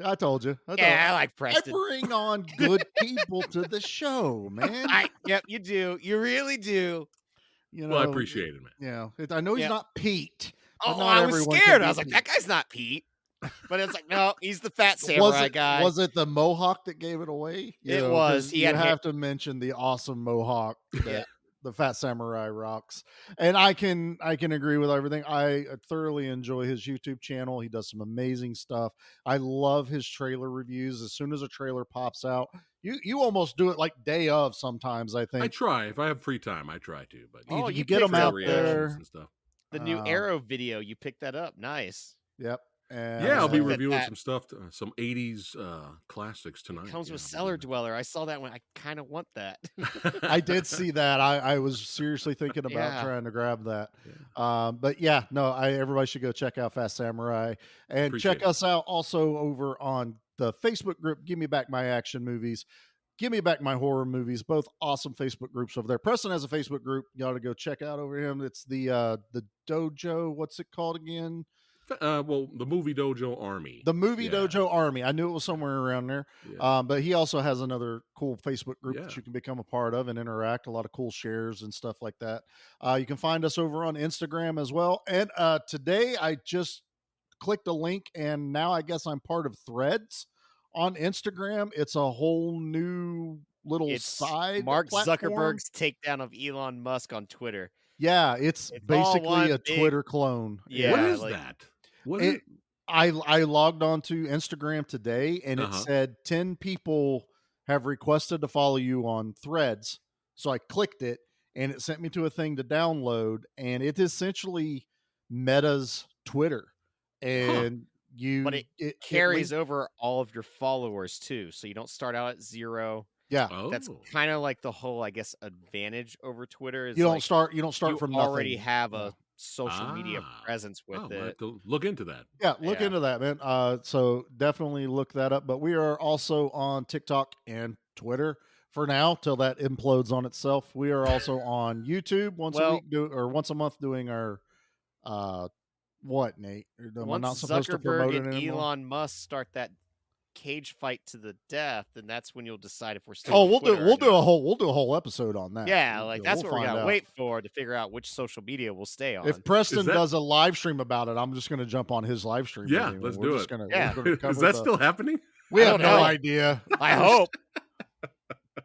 I told you. I like Preston. I bring on good people to the show, man. Yep, you do. You really do. You know, well, I appreciate it, man. Yeah, I know he's not Pete. Oh, I was scared. I was like, that guy's not Pete. But it's like, no, he's the Fat Samurai guy. Was it the mohawk that gave it away? It was. You have to mention the awesome mohawk that the Fat Samurai rocks. And I can agree with everything. I thoroughly enjoy his YouTube channel. He does some amazing stuff. I love his trailer reviews. As soon as a trailer pops out, you almost do it like day of sometimes, I think. I try. If I have free time, I try to. But you get them out there. And stuff. The new Arrow video, you picked that up. Nice. Yep. Yeah, I'll be reviewing some stuff, some 80s classics tonight. It comes with Cellar Dweller. I saw that one. I kind of want that. I did see that. I was seriously thinking about trying to grab that. But yeah, no, everybody should go check out Fast Samurai and check us out also over on the Facebook group. Give Me Back My Action Movies. Give Me Back My Horror Movies. Both awesome Facebook groups over there. Preston has a Facebook group. You ought to go check out over him. It's the Dojo. What's it called again? Well, the Movie Dojo Army. The Movie Dojo Army. I knew it was somewhere around there. Yeah. But he also has another cool Facebook group that you can become a part of and interact. A lot of cool shares and stuff like that. You can find us over on Instagram as well. And today I just clicked a link, and now I guess I'm part of Threads on Instagram. It's a whole new little side Mark platform. Zuckerberg's takedown of Elon Musk on Twitter. Yeah, it's basically a Twitter clone. Yeah, what is that? I logged on to Instagram today, and it said 10 people have requested to follow you on Threads. So I clicked it, and it sent me to a thing to download, and it essentially Meta's Twitter. And but it carries over all of your followers too, so you don't start out at 0. Yeah, that's kind of like the whole, I guess, advantage over Twitter. Is you don't start from nothing. Already have a social media presence with it. Look into that. Yeah, look into that, man. So definitely look that up. But we are also on TikTok and Twitter for now till that implodes on itself. We are also on YouTube once a week or once a month doing our what, Nate? Once not supposed to promote it anymore? Elon Musk start that cage fight to the death, and that's when you'll decide if we're still. We'll do a whole episode on that. Yeah, that's what we're gonna wait for to figure out which social media we'll stay on. If Preston does a live stream about it, I'm just going to jump on his live stream. Yeah, let's do it. Is that still happening? We have no idea. I hope.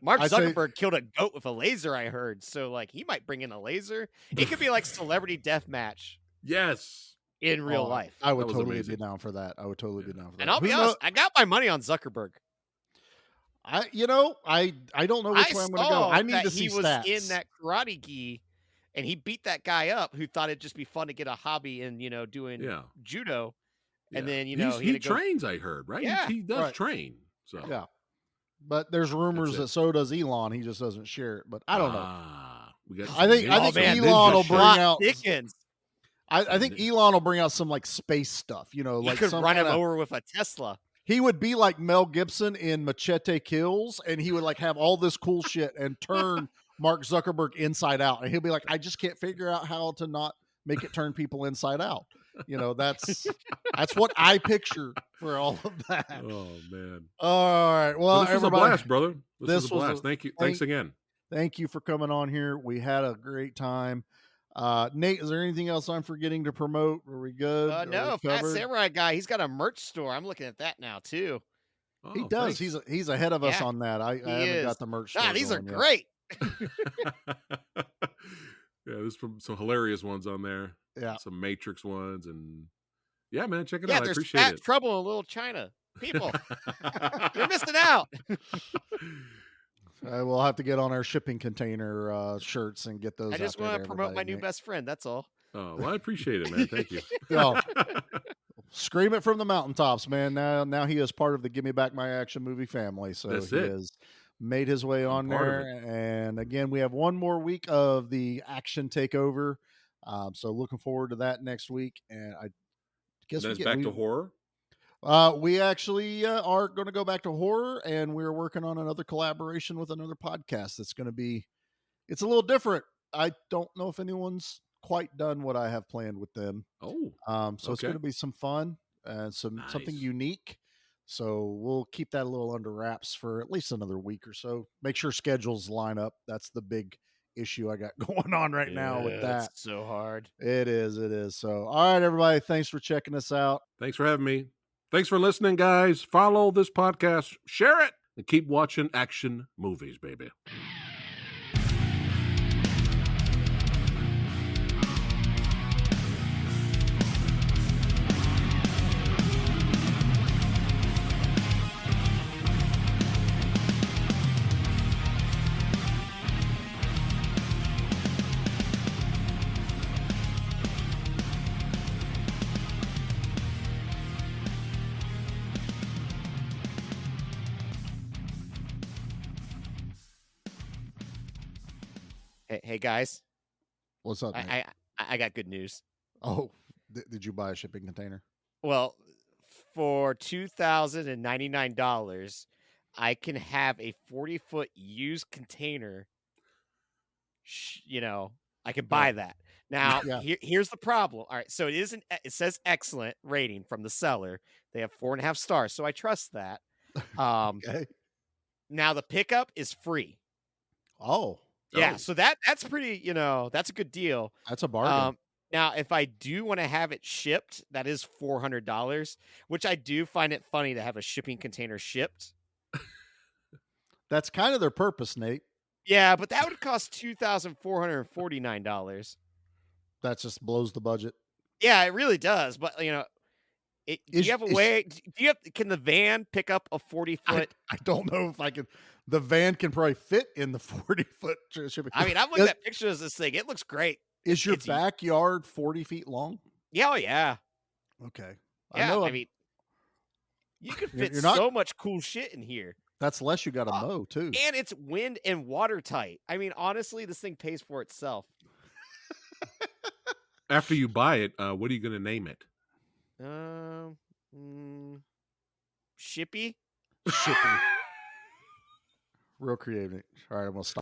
Mark Zuckerberg killed a goat with a laser, I heard. So he might bring in a laser. It could be like celebrity death match. Yes. In real life. I would totally be down for that. And I'll be honest, I got my money on Zuckerberg. I don't know which way I'm going to go. I need to see stats. He was in that Karate Gi, and he beat that guy up who thought it'd just be fun to get a hobby in, doing judo. And then he trains. I heard, right? Yeah, he does train. So yeah, but there's rumors that so does Elon. He just doesn't share it. But I don't know. I think Elon will bring out. I think Elon will bring out some like space stuff. Like could run him over with a Tesla. He would be like Mel Gibson in Machete Kills, and he would like have all this cool shit and turn Mark Zuckerberg inside out. And he'll be like, I just can't figure out how to not make it turn people inside out. That's what I picture for all of that. Oh man. All right. Well, this was a blast, brother. This was a blast. Thank you. Thanks again. Thank you for coming on here. We had a great time. Nate, is there anything else I'm forgetting to promote? Are we good? No, Fat Samurai Guy. He's got a merch store. I'm looking at that now too. Oh, he does. Thanks. He's ahead of us on that. I haven't got the merch store. These are great. Yeah, there's some hilarious ones on there. Yeah, some Matrix ones, and yeah, man, check it out. I appreciate Fat it. Trouble in Little China. People, you're missing out. We'll have to get on our shipping container shirts and get those. I just want to promote my new best friend. That's all. Oh, well, I appreciate it, man. Thank you. Scream it from the mountaintops, man. Now he is part of the Give Me Back My Action movie family. So he has made his way on there. And again, we have one more week of the action takeover. So looking forward to that next week. And I guess that's back to horror. We actually are going to go back to horror, and we're working on another collaboration with another podcast that's going to be, it's a little different. I don't know if anyone's quite done what I have planned with them. So it's going to be some fun and something unique. So we'll keep that a little under wraps for at least another week or so. Make sure schedules line up. That's the big issue I got going on right now with that. It's so hard. It is. So, all right, everybody. Thanks for checking us out. Thanks for having me. Thanks for listening, guys. Follow this podcast, share it, and keep watching action movies, baby. Hey guys, what's up? I got good news. Oh, did you buy a shipping container? Well, for $2,099, I can have a 40-foot used container. I can buy that. Now, here's the problem. All right, so it says excellent rating from the seller. They have 4.5 stars, so I trust that. Okay. Now the pickup is free. Oh. Yeah, so that's pretty, that's a good deal. That's a bargain. Now, if I do want to have it shipped, that is $400, which I do find it funny to have a shipping container shipped. That's kind of their purpose, Nate. Yeah, but that would cost $2,449. That just blows the budget. Yeah, it really does. But do you have a way? Can the van pick up a 40-foot? I don't know if I can. The van can probably fit in the 40-foot shipping. I mean, I've looked at pictures of this thing. It looks great. Is your backyard 40 feet long? Yeah, oh yeah. Okay. Yeah, I mean, you could fit so much cool shit in here. That's less you got to mow too. And it's wind and watertight. I mean, honestly, this thing pays for itself. After you buy it, what are you going to name it? Shippy. Shippy. Real creative. All right, I'm going to stop.